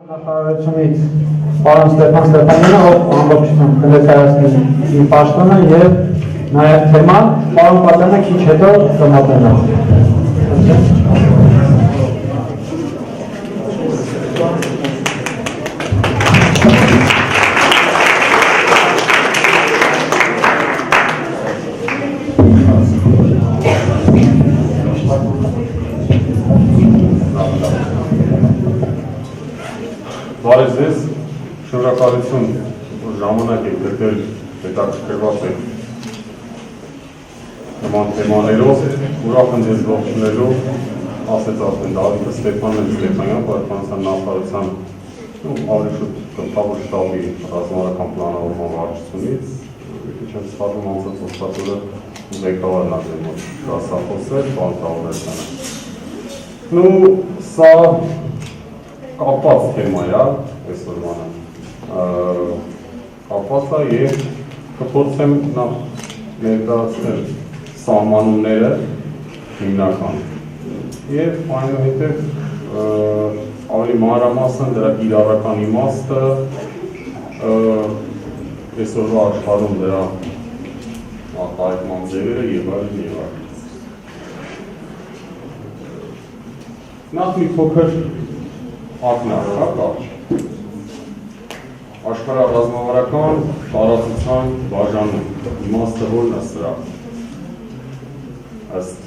Նախարարությունից պարոն Ստեփան Ստեփանյանը, ով ամբողջությամբ կներկայացնի իր պաշտոնը եւ նաեւ թեման, պարոն Պատյանը քիչ հետո կմատնա։ Բարև ձեզ, շնորհակալություն, որ ժամանակ եք գտել հետաքրքրված եք նման թեմաներով, ուրախ եմ ձեզ ողջունելով, ասեց արդեն Դավիթ Ստեփանյան, Պաշտպանության նախարարության ավելի շուտ գլխավոր շտաբի ռազմավարական պլանավորման վարչությունից, չեմ սխալվում անցած ուսուցչորը ղեկավարն ա ձեր մոտ դասախոսել, պարոն Թավուլյանը։ Սա կապված թեմա է, այսօրվանը, կապված է և կփորձեմ ներկայացնել սահմանումները հիմնական և այնուհետև ավելի մանրամասն դրա կիրառական իմաստը, այսօրվա աշխարհում դրա արտահայտման ձևերը և այլն և այլն։ Նախ մի փոքր ակնարկ, աշխարհառազմավարական տարածության բաժանում, իմաստը որն է սրա, ըստ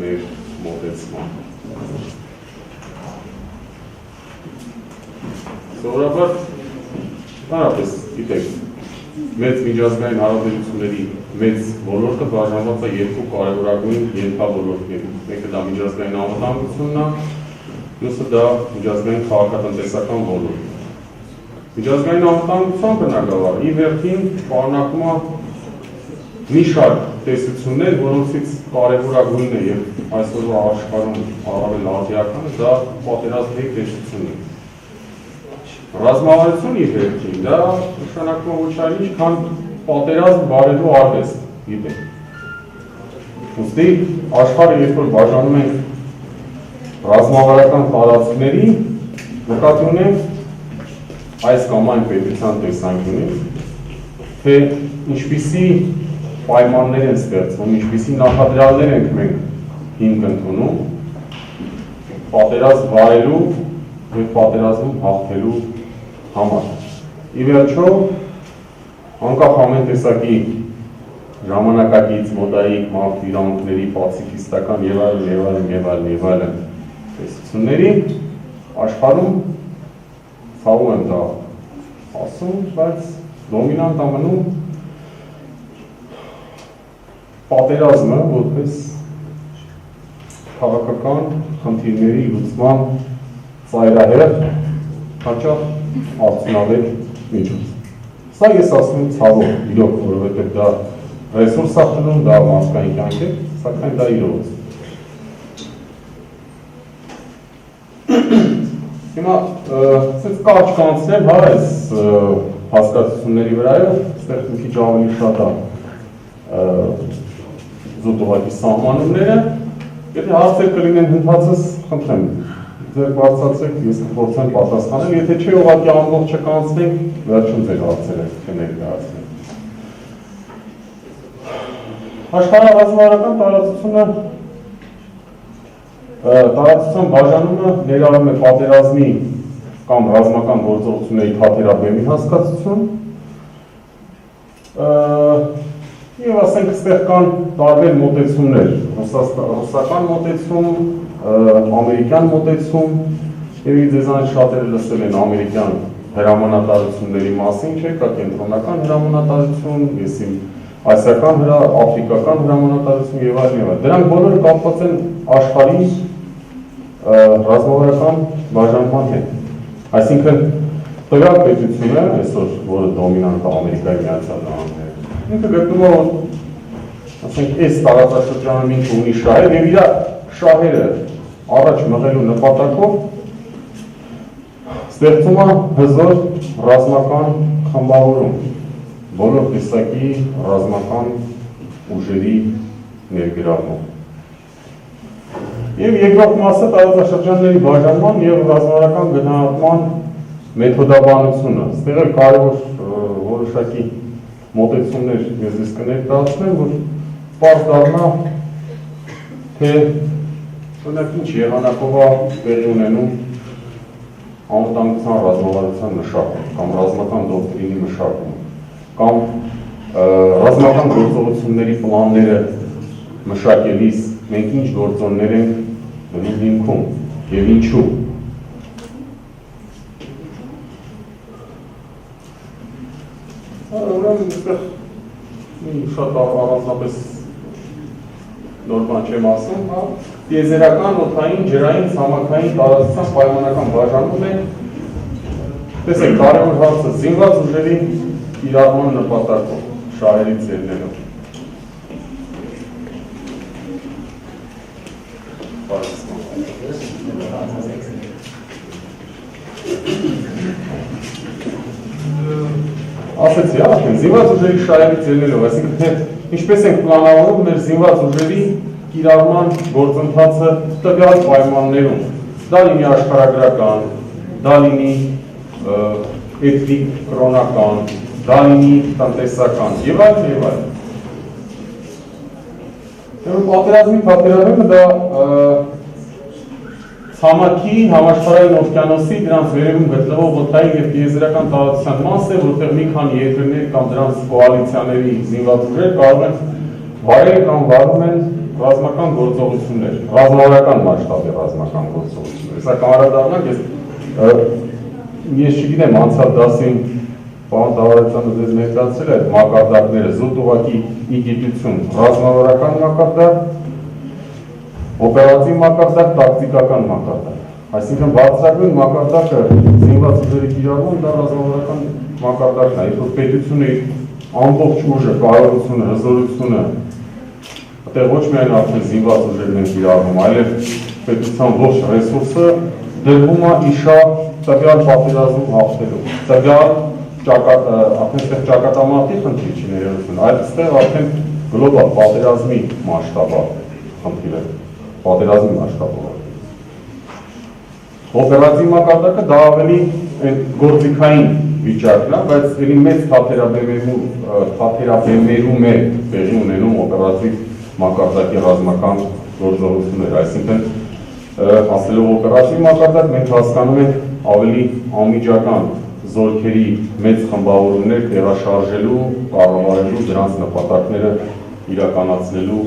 մեր մոտեցման։ Սովորաբար, տարապես, գիտեք, մեծ միջազգային հարաբերությունների մեծ ոլորտը բաժանված է երկու կարևորագույն ենթաոլորտների, մեկը դա միջազգային անվտանգությունն է, մյուսը դա միջազգային քաղաքատնտեսական ոլորտ։ Միջազգային անվտանգության բնագավառը ի վերջին պարունակում է մի շարք տեսություններ, որոնցից կարևորագույնն է և այսօրվա աշխարհում առավել արդիականը դա պատերազմի տեսությունն է։ Ռազմավարություն ի վերջին դա նշանակում է ոչ այլ ինչ, քան պատերազմ վարելու արվեստ, գիտեք։ Ուստի աշխարհը երբ որ բաժանում ենք ռազմավարական տարածքների, նկատի ունենք այս կամ այն պետության տեսանկյունից, թե ինչպիսի պայմաններ են ստեղծվում, ինչպիսի նախադրյալներ ենք մենք հիմք ընդունում պատերազմ վարելու և պատերազմում հաղթելու համար։ Ի վերջո, անկախ ամեն տեսակի ժամանակակից, մոդայիկ, մարդ իրավունքների, պացիֆիստական և այլն տեսությունների աշխարհում ցավում եմ դա ասում, բայց դոմինանտ ամնում պատերազմը որպես քաղաքական խնդիրների լուծման ծայրահեղ հաճախ արդյունավետ միջոց։ Սա ես ասում եմ ցավով, իրոք, որովհետև դա ռեսուրս է խլում, դա մարդկային կյանք է, սակայն դա իրոք։ Հիմա սենց կարճ կանցնեմ, հա, այս հասկացությունների վրայով, ստեղ մի քիչ ավելի շատ է զուտուղակի սահմանումները, եթե հարցեր կլինեն հնդածս, խնդրեմ, ձեր բարձացեք, ես կփորձեմ պատասխանել, եթե չէ ուղղակի ամբողջը կանցնենք, վերջում ձեր հարցերը կներկայացնենք։ Աշխարհառազմավարական տարածության բաժանումը ներառում է պատերազմի կամ ռազմական գործողությունների թատերաբեմի հասկացություն, և ասենք ստեղ կան տարբեր մոտեցումներ, ռուսական մոտեցում, ամերիկյան մոտեցում, և ձեզանից շատերը լսել են ամերիկյան հրամանատարությունների մասին, չէ, կա կենտրոնական հրամանատարություն, ես իմ ասիական, աֆրիկական հրամանատարություն և այլն։ Դրանք բոլորը կապված են աշխարհի ռազմավարական բաժանման հետ։ Այսինքն տվյալ պետությունը, այսօր, որը դոմինանտ է Ամերիկայի Միացյալ Նահանգները, ինքը գտնում է, ասենք, այս տարածաշրջանում ինքը ունի շահեր և իր շահերը առաջ մղելու նպատակով ստեղծում է հզոր ռազմական խմբավորում, բոլոր տեսակի ռազմական ուժերի ներգրավմամբ։ Եվ երկրորդ մասը տարածաշրջանների բաժանման եւ ռազմավարական գնահատման մեթոդաբանությունը։ Այստեղ էլ կարևոր որոշակի մոտեցումներ ես կներկայացնեմ, որ պարզ դառնա, թե օրինակ ինչ եղանակով է տեղի ունենում անվտանգության ռազմավարության մշակում կամ ռազմական դոկտրինի մշակում կամ ռազմական գործողությունների պլանները մշակելիս մենք ինչ գործոններ ենք դիմքում եւ ինչու։ Ուրեմն այստեղ շատ առանձնապես նոր բան չեմ ասում, հա, տիեզերական, օդային, ջրային, ցամաքային տարածության պայմանական բաժանում է։ Տեսեք, կարևոր հարցը զինված ուժերի կիրառման նպատակով, շահերից ելնելով։ Ասեցի, արդեն զինված ուժերի շահերից ելնելով, այսինքն թե ինչպես ենք պլանավորում մեր զինված ուժերի կիրառման գործընթացը տվյալ պայմաններում։ Դա լինի աշխարհագրական, դա լինի էթնիկ, կրոնական, դա լինի տնտեսական եւ այլն եւ այլն։ Պատերազմի պատերազմը դա ցամաքի, համաշխարհային օվկիանոսի, դրանց վերևում գտնվող օդային եւ տիեզերական տարածության մաս է, որտեղ մի քանի երկրներ կամ դրանց կոալիցիաների զինված ուժեր կարող են վարել կամ վարում են ռազմական գործողություններ, ռազմավարական մասշտաբի ռազմական գործողություններ։ Սա կամարադառնանք, ես չգիտեմ անցյալ դասին պարոն Դավարեցյանը ձեզ ներկայացրել է այդ մակարդակները, զուտ ուղղակի ի գիտություն, ռազմավարական մակարդակ, օպերատիվ մակարդակ, տակտիկական մակարդակ։ Այսինքն բարձրագույն մակարդակը զինված ուժերի կիրառում դա ռազմավարական մակարդակն է, երբ որ պետությունը ամբողջ ուժը, կարողությունը, հզորությունը, այդտեղ ոչ միայն արդեն զինված ուժերն են կիրառվում, այլև պետության ողջ ռեսուրսը դրվում է իշա տվյալ պատերազմում հաղթելու, տվյալ արդեն ճակատամարտի խնդիր չի ներերություն, այստեղ արդեն գլոբալ պատերազմի մասշտաբը խնդիր է, պատերազմի մասշտաբը։ Օպերատիվ մակարդակը դա ավելի գործիքային վիճակն է, բայց ելի մեծ թափերաբեմերում է տեղի ունենում օպերատիվ մակարդակի ռազմական գործողություններ, այսինքն ասելով օպերատիվ մակարդակ մենք հասկանում ենք ավելի անմիջական զորքերի մեծ խմբավորումներ տեղաշարժելու, կառավարելու, դրանց նպատակները իրականացնելու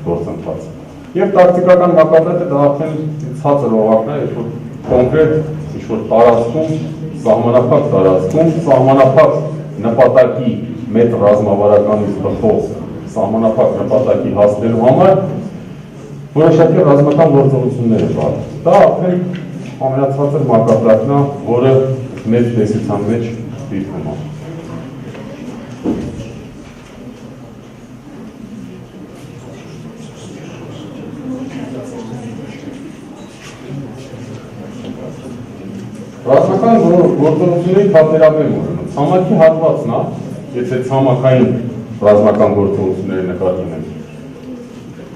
գործընթացը։ Եվ տակտիկական մակարդակը դա արդեն ցածր օղակն է, երբ որ կոնկրետ ինչ-որ տարածքում, սահմանափակ տարածքում, սահմանափակ նպատակի մեծ ռազմավարականից բխող սահմանափակ նպատակի հասնելու համար որոշակի ռազմական գործողություններ է վարվում։ Դա արդեն ամենացածր մակարդակն է, որը մեծ տեսության մեջ դիտվում է։ Ռազմական գործողությունների թափերաբեմ ունենում։ Ցամաքի հատվածն է, եթե ցամաքային ռազմական գործողությունները նկատի ունենք։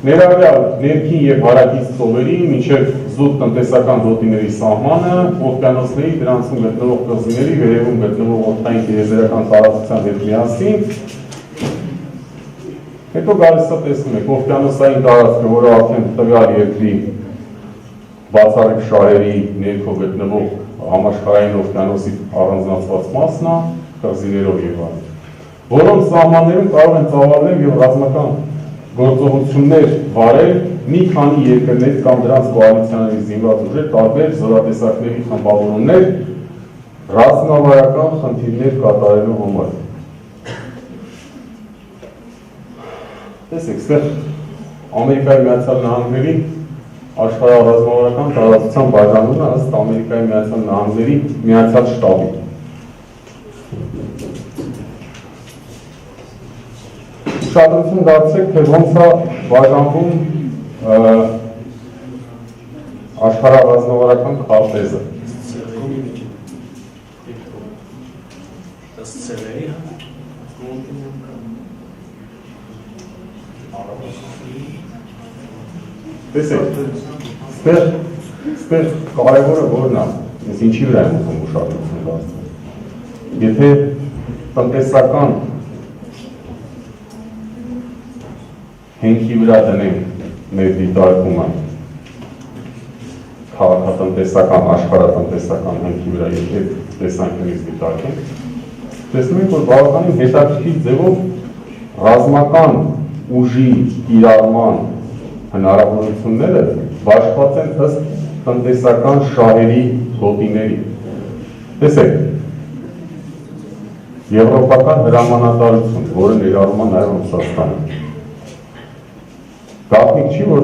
Ներառյալ ներքին եւ հարակից ծովերի մինչեւ զուտ տնտեսական գոտիների սահմանը, օվկիանոսների, դրանցում գտնվող կղզիների, վերևում գտնվող օդային տիեզերական տարածության հետ միասին։ Հետո գալիս է տեսնում եք օվկիանոսային տարածքը, որը արդեն տվյալ երկրի բացառիկ շահերի ներքո գտնվող համաշխարհային օվկիանոսի առանձնացված մասն է, կղզիներով եւ այլն, որոնց սահմաններում կարող են ծավալվել եւ ռազմական գործողություններ վարել մի քանի երկրներ կամ դրանց կոալիցիաների զինված ուժեր, տարբեր զորատեսակների խմբավորումներ ռազմավարական խնդիրներ կատարելու համար։ Տեսեք, այստեղ Ամերիկայի Միացյալ Նահանգների աշխարհառազմավարական տարածության բաժանումը ըստ Ամերիկայի Միացյալ Նահանգների Միացյալ Շտաբի։ Ուշադրություն դարձրեք, թե ոնց է բաժանվում աշխարհառազմավարական քարտեզը։ տեսեք, ստեղ կարևորը որն է, ես ինչի վրա եմ ուզում ուշադրություն դարձնել։ Եթե տնտեսական հենքի վրա դնենք մեր դիտարկումը, քաղաքատնտեսական, աշխարհատնտեսական հենքի վրա եթե տեսանկյունից դիտարկենք, տեսնում ենք, որ բավականին հետաքրքիր ձևով ռազմական ուժի կիրառման հնարավորությունները բաշխված են ըստ տնտեսական շահերի գոտիների։ Տեսեք, եվրոպական հրամանատարություն, որը ներառում է նաև Ռուսաստանը։ Գաղտնիք չի, որ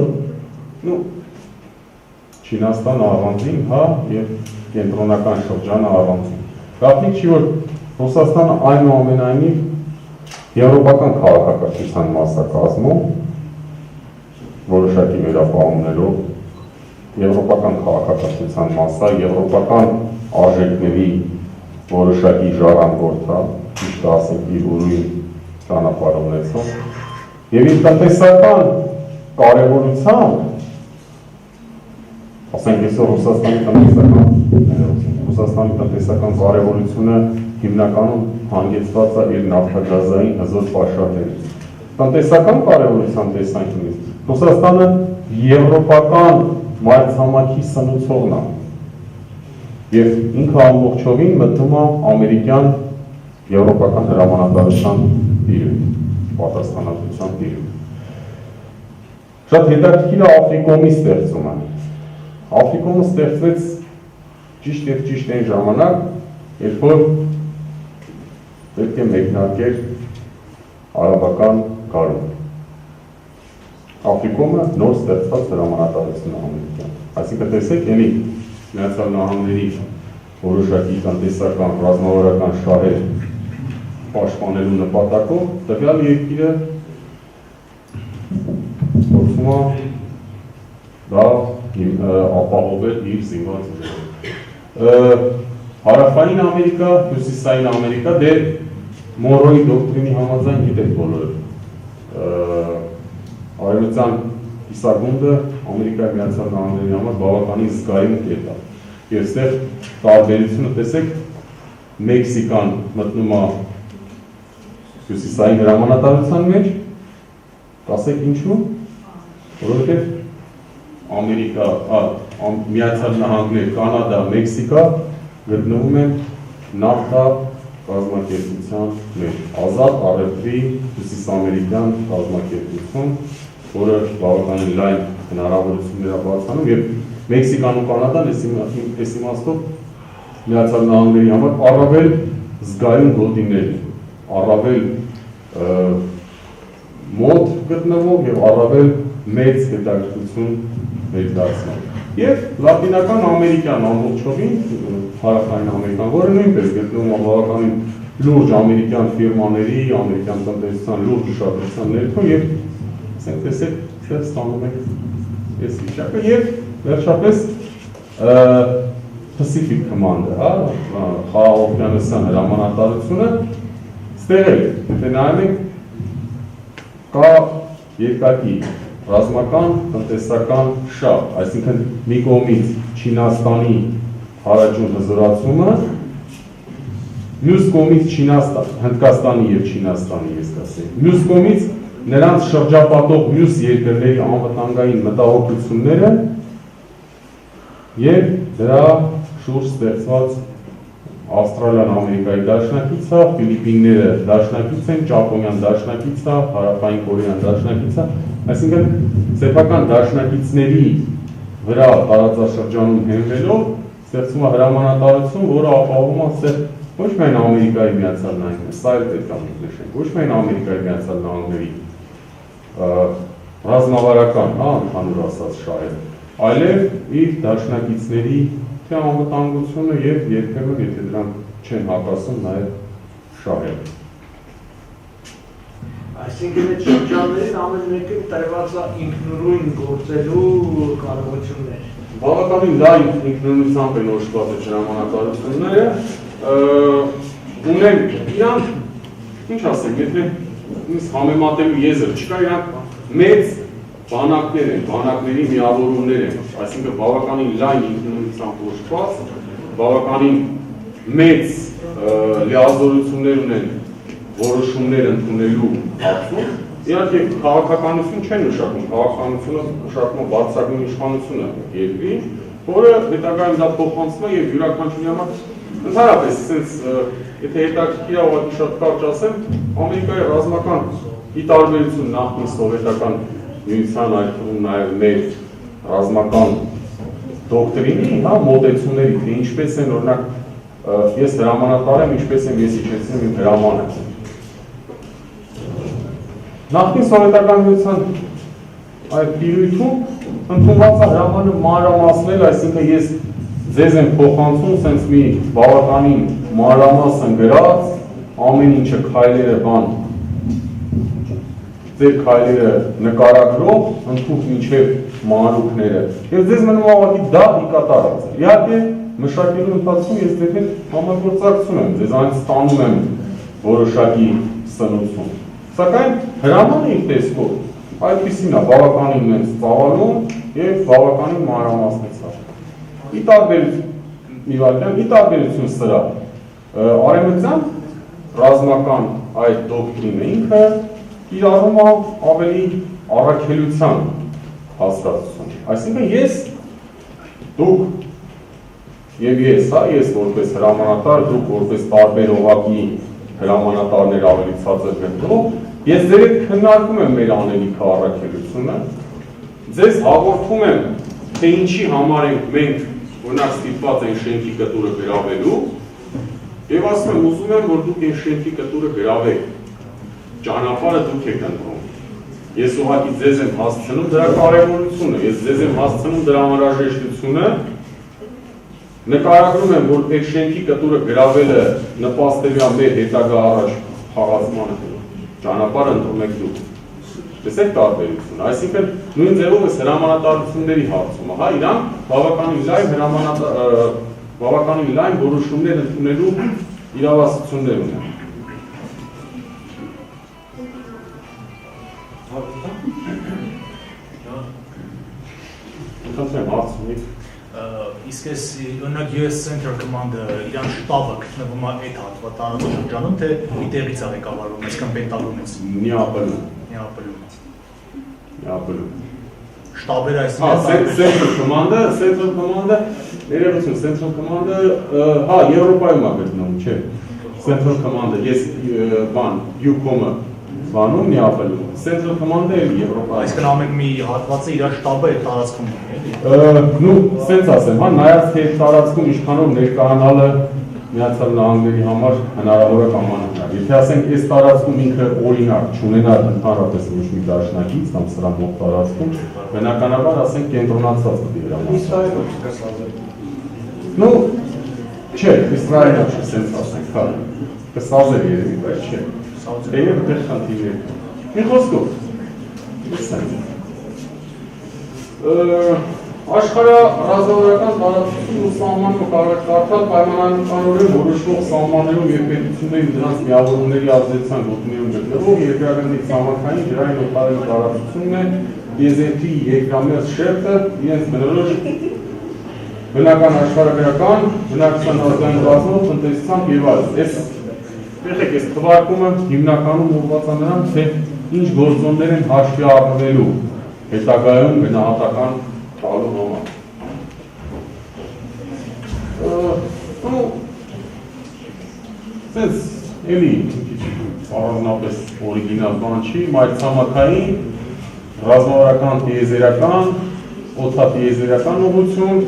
Չինաստանը առանձին, հա, եւ կենտրոնական շրջանը առանձին։ Գաղտնիք չի, որ Ռուսաստանը այնուամենայնիվ եվրոպական քաղաքակրթության մաս է կազմում, որոշակի վերապահումներով, եվրոպական քաղաքակրթության մաս է, եվրոպական արժեքների որոշակի ժառանգորդ է, ճիշտ ասենք իր ուրույն ճանապարհ ունեցող, եւ իր տնտեսական կարևորությամբ, ասենք այսօր Ռուսաստանի տնտեսական կարևորությունը հիմնականում հանգեցված է իր նավթագազային հզոր պաշարներից։ Տնտեսական կարևորության տեսանկյունից Ռուսաստանը եվրոպական մայրցամաքի սնուցողն է եւ ինքը ամբողջովին մտնում է ամերիկյան եվրոպական հրամանատարության տիրույթ, պատասխանատվության տիրույթ։ Շատ հետաքրքիր է Աֆրիկոմի ստեղծումը։ Աֆրիկոմը ստեղծվեց ճիշտ այն ժամանակ, երբ որ պետք է մեկնարկեր արաբական գարուն։ Աֆրիկոմը նոր ստեղծված հրամանատարություն է ամերիկյան։ Այսինքն տեսեք, էլի Միացյալ Նահանգների որոշակի տնտեսական, ռազմավարական շահեր պաշտպանելու նպատակով տվյալ երկիրը փորձում է դա ապահովել իր զինված ուժերով։ Հարավային Ամերիկա, Հյուսիսային Ամերիկա, դե Մորոյի դոկտրինի համաձայն գիտեք բոլորը։ Արևմտյան կիսագունդը Ամերիկայի Միացյալ Նահանգների համար բավականին զգայուն կետ է։ Եվ այստեղ տարբերությունը տեսեք, Մեքսիկան մտնում է Հյուսիսային հրամանատարության մեջ, ասեք ինչու, որովհետև Ամերիկա, Միացյալ Նահանգներ, Կանադա, Մեքսիկա գտնվում են նավթա կազմակերպության մեջ, ազատ առևտրի հյուսիսամերիկյան կազմակերպություն, որը բավականին լայն հնարավորություններ է բացանում եւ Մեքսիկան ու Կանադան այս իմաստով Միացյալ Նահանգների համար առավել զգայուն գոտիներ, առավել մոտ գտնվող եւ առավել մեծ հետաքրքրություն ներդարձնող։ Եվ Լատինական Ամերիկան ամբողջովին, Հարավային Ամերիկան, որը նույնպես գտնվում է բավականին լուրջ ամերիկյան ֆիրմաների, ամերիկյան տնտեսության լուրջ ուշադրության ներքո եւ ասենք տեսեք, թե ստանում ենք այս վիճակը եւ վերջապես Pacific Command-ը, հա, խաղաղօվկիանոսյան հրամանատարությունը ստեղել, եթե նայում ենք կա երկակի ռազմական, տնտեսական շահ, այսինքն մի կողմից Չինաստանի հարաճուն հզորացումը, մյուս կողմից Հնդկաստանի եւ Չինաստանի, ես կասեի, մյուս կողմից նրանց շրջապատող մյուս երկրների անվտանգային մտահոգությունները եւ դրա շուրջ ստեղծված Ավստրալիան Ամերիկայի դաշնակիցը, Ֆիլիպինները դաշնակից են, Ճապոնիան դաշնակից է, Հարավային Կորեան դաշնակից է, այսինքն սեփական դաշնակիցների վրա տարածաշրջանում հենվելով ստեղծում է հրամանատարություն, որը ապահովում է ոչ միայն Ամերիկայի Միացյալ Նահանգների, սա էլ պետք է նշենք, ոչ միայն Ամերիկայի Միացյալ Նահանգների ռազմավարական, հա, ընդհանուր ասած շահերը, այլև իր դաշնակիցների թե անվտանգությունը եւ երբեմն եթե դրանք չեն հակասում նաեւ շահերը։ Այսինքն այդ շրջաններին ամեն մեկը տրված է ինքնուրույն գործելու կարողություններ։ Բավականին լայն ինքնուրույնությամբ են օժտված այդ հրամանատարությունները, ունեն իրանք, ինչ ասեմ, եթե ինձ համեմատելու եզր չկա, իրանք մեծ բանակներ են, բանակների միավորումներ են, այսինքն բավականին լայն ինքնուրույնությամբ ոչված, բավականին մեծ լիազորություններ ունեն որոշումներ ընդունելու հարցում, իհարկե քաղաքականություն չեն մշակում, քաղաքականությունը մշակում է բարձրագույն իշխանությունը երկրի, որը հետագայում դա փոխանցում է եւ յուրաքանչյուրի համար ընդհանրապես sense եթե հետաքրքիր է ուղղակի շատ կարճ ասեմ, Ամերիկայի ռազմական ի տարբերություն նախկին սովետական միության այդտեղում նաեւ մեր ռազմական դոկտրինի, հա, մոտեցումների, թե ինչպես են օրինակ ես հրամանատար եմ, ինչպես եմ ես իջեցնում իմ հրամանը։ Նախկին սովետական միության այդ տիրույթում ընդունված է հրամանը մանրամասնել, այսինքն ես ձեզ եմ փոխանցում sense մի բավականին մանրամասն գրած, ամեն ինչը քայլերը բան, ձեր քայլերը նկարագրող, ընդհանուր մինչև մանրուքները, եւ ձեզ մնում ավարտի դա հիկատարած է։ Իհարկե մշակելու ընթացքում ես ձեր հետ համագործակցում եմ, ձեզանից ստանում եմ որոշակի սնուցում։ Սակայն հրամանը իր տեսքով այդպիսին է, բավականին մեծ ծավալում եւ բավականին մանրամասնեցած։ Ի տարբերություն սրա, արևմտյան ռազմական այդ դոկտրինը ինքը կիրառում է ավելի առաքելության հասկացություն։ Այսինքն ես, դուք եւ ես, հա, ես որպես հրամանատար, դուք որպես տարբեր օղակի հրամանատարներ ավելի ցածր գտնող, ես ձեր հետ քննարկում եմ մեր անելիքը առաքելությունը, ձեզ հաղորդում եմ, թե ինչի համար ենք մենք օրինակ ստիպված են շենքի կտուրը գրավելու, եւ ասում եմ, ուզում եմ, որ դուք այն շենքի կտուրը գրավեք, ճանապարհը դուք եք ընտրում։ Ես ուղղակի ձեզ եմ հասցնում դրա կարևորությունը, ես ձեզ եմ հասցնում դրա անհրաժեշտությունը, նկարագրում եմ, որ այդ շենքի կտուրը գրավելը նպաստելու է մեր հետագա առաջ խաղացմանը, ճանապարհը ընտրում եք դուք։ Տեսեք տարբերությունը, այսինքն նույն ձևով է հրամանատարությունների հարցումը, հա, իրանք բավականին լայն որոշումներ ընդունելու իրավասություններ ունեն։ Ընդհանրեն հարցումի։ Իսկ ես օրինակ US Center Command-ը իրան շտաբը գտնվում է այդ հատվածաշրջանում, թե մի տեղից է ղեկավարվում, այսքան Պենտագոնից։ Նեապոլում։ Շտաբերը այսինքն Central Command-ը, ներողություն, Central Command-ը, հա, Եվրոպայում է գտնվում, չէ։ Central Command-ը, ես բան, UCOM-ը բանում Նեապոլում, Central Command-ը Եվրոպայում։ Այսինքն ամեն մի հատվածը իր շտաբը է տարածքում է։ Ну, սենց ասեմ, հա, նայած թե տարածքում ինչքանով ներկայանալը Միացյալ Նահանգների համար հնարավոր է կամ անհնար։ Եթե ասենք, այս տարածքում ինքը օրինակ չունենար ընդհանրապես ոչ մի դաշնակից կամ սրա մոտ տարածքում, բնականաբար ասենք կենտրոնացած պետք է հրամայել։ Ну, չէ, Իսրայելը չէ, սենց ասենք, հա, կսազեր երևի, բայց չէ։ Եվ դեր խնդիրներ։ Մի խոսքով, աշխարհի ռազմավարական տարածությունն ու սահմանը կարդալ պայմանականորեն որոշվող սահմաններում եւ պետությունների դրանց միավորումների ազդեցության գոտիներում գտնվող երկրագնդի ցամաքային ջրային օտարի տարածությունն է, եզերքի երկրամերձ շերտը, իրենց բնորոշ բնական աշխարհագրական, բնակչության ազգայնացնող տնտեսությամբ եւ այլն։ Եկեք, այս թվարկումը հիմնականում ուղղված է նրան, թե ինչ գործոններ են հաշվի առնվելու հետագայում գնահատական տալու համար։ Սենց էլի առանձնապես օրիգինալ բան չի, մայրցամաքային, ռազմավարական տիեզերական, օդատիեզերական ուղղություն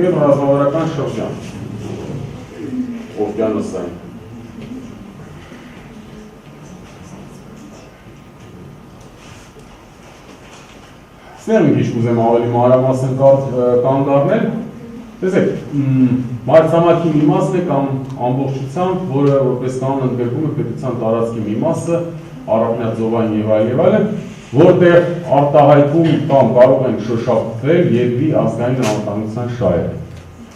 եւ ռազմավարական շրջան։ Օվկիանոսային։ Սներ մի քիչ կուզեմ ավելի մանրամասն կանգ առնել, տեսեք, մայրցամաքի մի մասն է կամ ամբողջությամբ, որը որպես կանոն ընդգրկում է պետության տարածքի մի մասը, առափնյա եւ այլն, որտեղ արտահայտում կամ կարող են շոշափվել երկրի ազգային անվտանգության շահերը։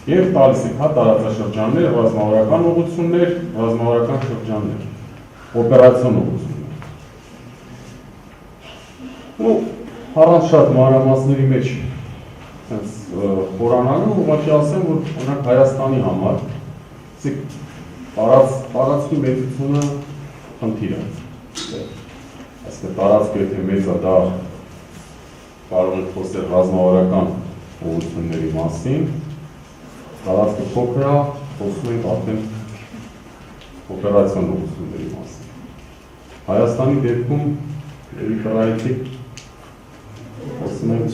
Եվ տալիս ենք հա տարածաշրջաններ, ռազմավարական ուղղություններ, ռազմավարական շրջաններ, օպերացիոն ուղղություններ։ Առանց շատ մանրամասների մեջ խորանալու, ուղղակի ասեմ, որ օրինակ Հայաստանի համար տարածքի մեծությունը խնդիր է։ Այսինքն տարածքը եթե մեծ է, դա կարող ենք խոսել ռազմավարական ուղղությունների մասին, տարածքը փոքր է, խոսում ենք արդեն օպերացիոն ուղղությունների մասին։ Հայաստանի դեպքում կրայիցի խոսում ենք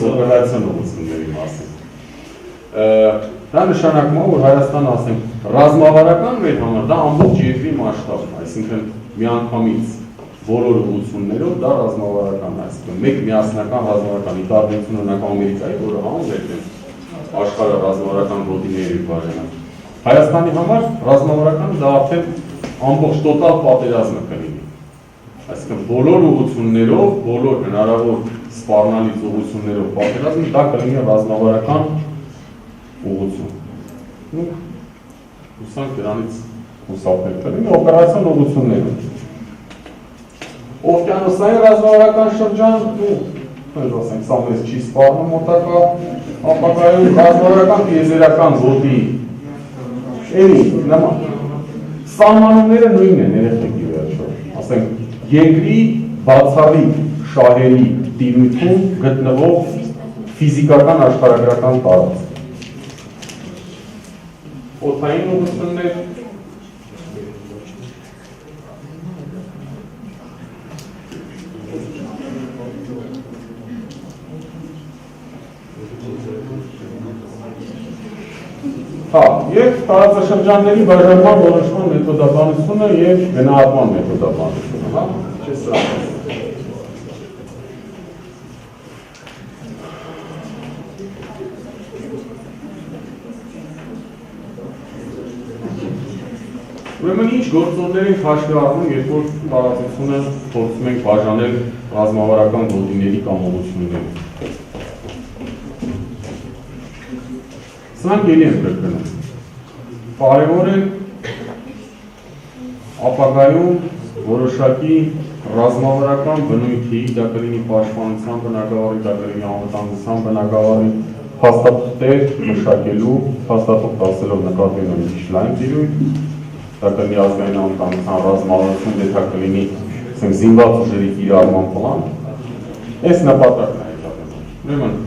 օպերացիոն ուղղությունների մասին։ Դա նշանակում է, որ Հայաստանը, ասենք, ռազմավարական մեր համար դա ամբողջ երկրի մասշտաբն է, այսինքն միանգամից բոլոր ուղղություններով դա ռազմավարական է, այսինքն մեկ միասնական ռազմավարական, ի տարբերություն օրինակ Ամերիկայի, որը համոզել է աշխարհը ռազմավարական գոտիների բաժանած։ Հայաստանի համար ռազմավարական դա արդեն ամբողջ տոտալ պատերազմը կլինի։ Այսինքն բոլոր ուղղություններով, բոլոր հնարավոր սպառնալից ուղղություններով պատերազմը դա կլինի ռազմավարական ուղղություն։ Հուսանք դրանից հուսափել կլինի օպերացիոն ուղղությունները։ Օվկիանոսային ռազմավարական շրջան, ասենք, սա մեզ չի սպառնում մոտակա ապագայում ռազմավարական տիեզերական գոտի էլի նման։ Սահմանումները նույնն են, երեխեքի վերջո, ասենք, երկրի բացառիկ շահերի տիրույթում գտնվող ֆիզիկական աշխարհագրական տարածք։ Օդային ուղղություններ, եւ տարածաշրջանների բաժանման որոշման մեթոդաբանությունը եւ գնահատման մեթոդաբանությունը, հա, չէ՞ սա։ Ուրեմն ինչ գործոններ ենք հաշվի առնում, երբ որ տարածությունը փորձում ենք բաժանել ռազմավարական գոտիների կամ ուղղությունների։ Սրանք ելի են կրկնում։ Կարևոր են ապագայում որոշակի ռազմավարական բնույթի, դա կլինի պաշտպանության բնագավառի, դա կլինի անվտանգության բնագավառի փաստաթղթեր մշակելու, փաստաթուղթ ասելով նկատի ունեմ մի քիչ լայն տիրույթ, դա կլինի ազգային անվտանգության ռազմավարություն, դա կլինի զինված ուժերի կիրառման պլան։ Այս նպատակն է հետապնդում։ Ուրեմն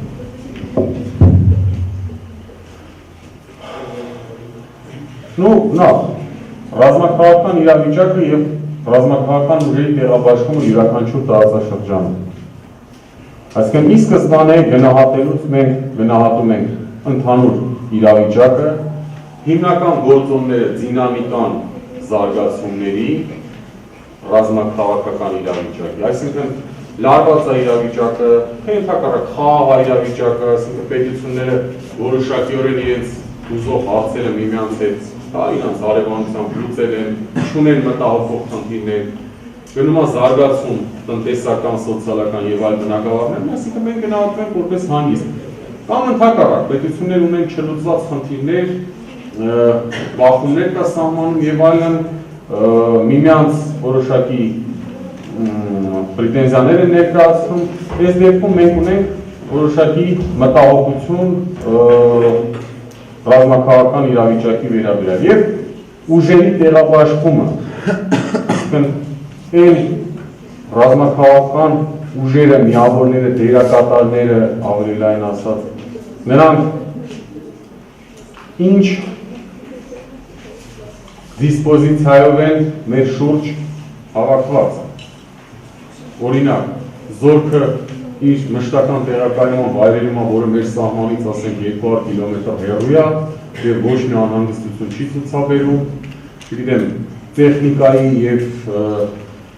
նախ, ռազմաքաղաքական իրավիճակը և ռազմաքաղաքական ուժերի տեղաբաշխումը յուրաքանչյուր տարածաշրջանում։ Այսինքն ի սկզբանե գնահատելուց մենք գնահատում ենք ընդհանուր իրավիճակը, հիմնական գործոնները դինամիկան զարգացումների ռազմաքաղաքական իրավիճակի, այսինքն լարված է իրավիճակը, թե ընդհակառակ խաղաղ է իրավիճակը, այսինքն պետությունները որոշակիորեն իրենց ուզող հարցերը միմյանց հետ իրանց հարևանությամբ լուծել են, չունեն մտահոգող խնդիրներ, գնում է զարգացում տնտեսական, սոցիալական եւ այլ բնագավառներ, այսինքն մենք գնահատում ենք որպես հանգիստ։ Կամ ընդհակառակ պետություններ ունեն չլուծված խնդիրներ, բախումներ կա սահմանում եւ այլն, միմյանց որոշակի պրետենզիաներ են ներկայացնում, այս դեպքում մենք ունենք որոշակի մտահոգություն ռազմաքաղաքական իրավիճակի վերաբերյալ եւ ուժերի տեղաբաշխումը, այն ռազմաքաղաքական ուժերը, միավորները, դերակատարները, ավելի լայն ասած, նրանք ինչ դիսպոզիցիայով են մեր շուրջ հավաքված։ Օրինակ, զորքը իր մշտական տեղակայման վայրերում է, որը մեր սահմանից ասենք 200 կիլոմետր հեռու է եւ ոչ մի անհանգստություն չի ցուցաբերում, գիտեմ, տեխնիկայի եւ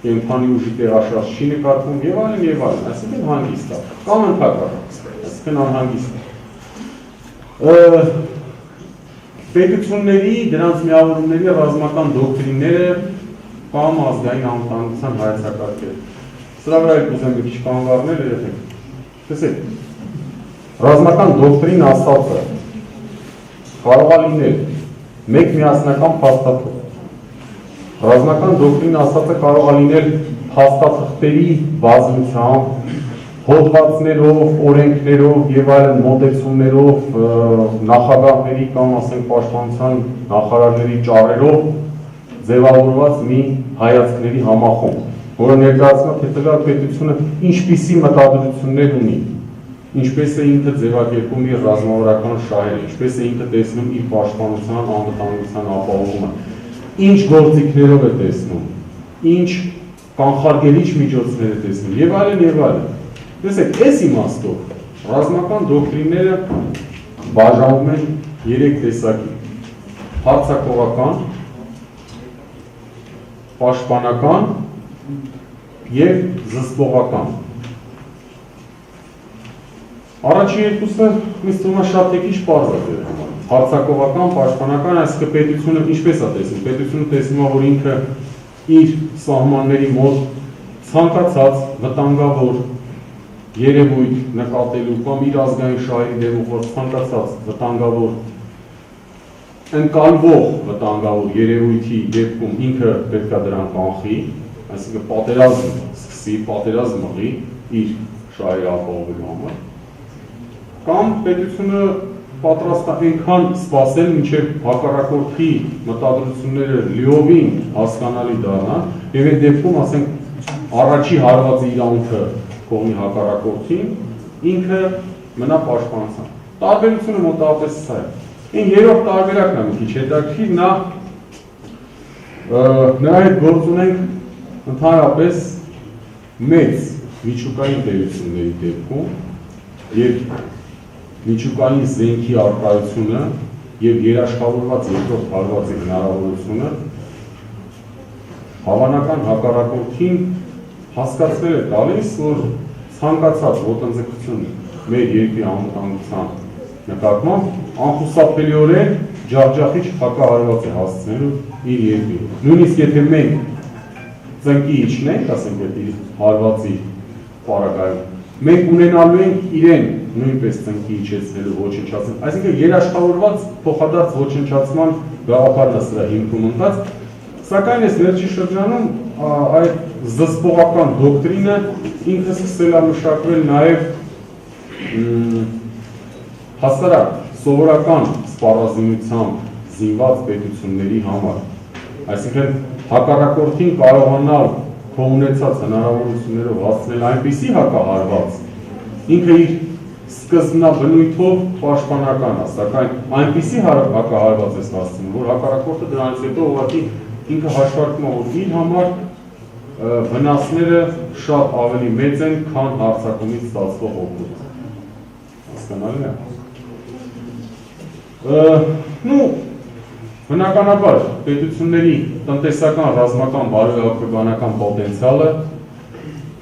կենտրոնի ուժի տեղաշարժ չի նկատվում եւ այլն, այսինքն հանգիստ է, կամ ընդհակառակ, այսինքն անհանգիստ է։ Պետությունների, դրանց միավորումների ռազմական դոկտրինները կամ ազգային անվտանգության հայեցակարգերը։ Սրա վրա ուզեմ մի քիչ կանգ առնել, երեխեք։ Տեսեք, ռազմական դոկտրին ասածը կարող է լինել մեկ միասնական փաստաթուղթ, Ռազմական դոկտրին ասածը կարող է լինել փաստաթղթերի բազմությամբ, հոդվածներով, օրենքներով եւ այլն մոտեցումներով, նախագահների կամ ասենք պաշտպանության նախարարների ճառերով ձևավորված մի հայացքների համախոհ, որը ներկայացնում է, թե տվյալ պետությունը ինչպիսի մտադրություններ ունի, ինչպես է ինքը ձևակերպում իր ռազմավարական շահերը, ինչպես է ինքը տեսնում իր պաշտպանության, անվտանգության ապահովումը, ինչ գործիքներով է տեսնում, ինչ կանխարգելիչ միջոցներ է տեսնում եւ այլն եւ այլն։ Տեսեք, այս իմաստով ռազմական դոկտրինները բաժանվում են 3 տեսակի. հարձակողական, պաշտպանական եւ զսպողական։ Առաջին երկուսը ինձ թվում է շատ քիչ պարզ է։ Հարձակողական, պաշտպանական, այսինքն պետությունը ինչպես է տեսնում։ Պետությունը տեսնում է, որ ինքը իր սահմանների մոտ ցանկացած վտանգավոր երևույթ նկատելու կամ իր ազգային շահերի դեմ ուղղված ցանկացած վտանգավոր ընկալվող վտանգավոր երևույթի դեպքում ինքը պետք է դրան կանխի, այսինքն պատերազմ սկսի, պատերազմ մղի իր շահերը ապահովելու համար, կամ պետությունը պատրաստ է այնքան սպասել, մինչև հակառակորդի մտադրությունները լիովին հասկանալի դառնան, եւ այդ դեպքում, ասենք, առաջի հարվածի իրավունքը կողմի հակառակորդին, ինքը մնա պաշտպանության։ Տարբերությունը մոտավորապես սա է։ Այն երրորդ տարբերակն է մի քիչ հետաքրքիր, նրա հետ գործ ունենք ընդհանրապես մեծ միջուկային տերությունների դեպքում եւ միջուկային զենքի առկայությունը եւ երաշխավորված երկրորդ հարվածի հնարավորությունը հավանական հակառակորդին հասկացնել է տալիս, որ ցանկացած ոտնձգություն մեր երկրի անվտանգության նկատմամբ անխուսափելիորեն ջախջախիչ հակահարված է հասցնելու իր երկրին։ Նույնիսկ եթե մենք ծնկի իջնենք, ասենք այդ իր հարվածի պարագայում, մենք ունենալու ենք իրեն նույնպես ծնկի իջեցնելու ոչնչացնել, այսինքն երաշխավորված փոխադարձ ոչնչացման գաղափարն է սրա հիմքում ընկած, սակայն այս վերջի շրջանում այդ զսպողական դոկտրինը ինքը սկսել է մշակվել նաև հասարակ սովորական սպառազինությամբ զինված պետությունների համար, այսինքն հակառակորդին կարողանալ քո ունեցած հնարավորություններով հասցնել այնպիսի հակահարված, ինքը իր սկզբնաբնույթով պաշտպանական է, սակայն այնպիսի հակահարված է հասցնում, որ հակառակորդը դրանից հետո ուղղակի ինքը հաշվարկում է, որ իր համար վնասները շատ ավելի մեծ են, քան հարձակումից ստացվող օգուտը։ Հասկանալի է։ Բնականաբար պետությունների տնտեսական, ռազմական, բարոյական պոտենցիալը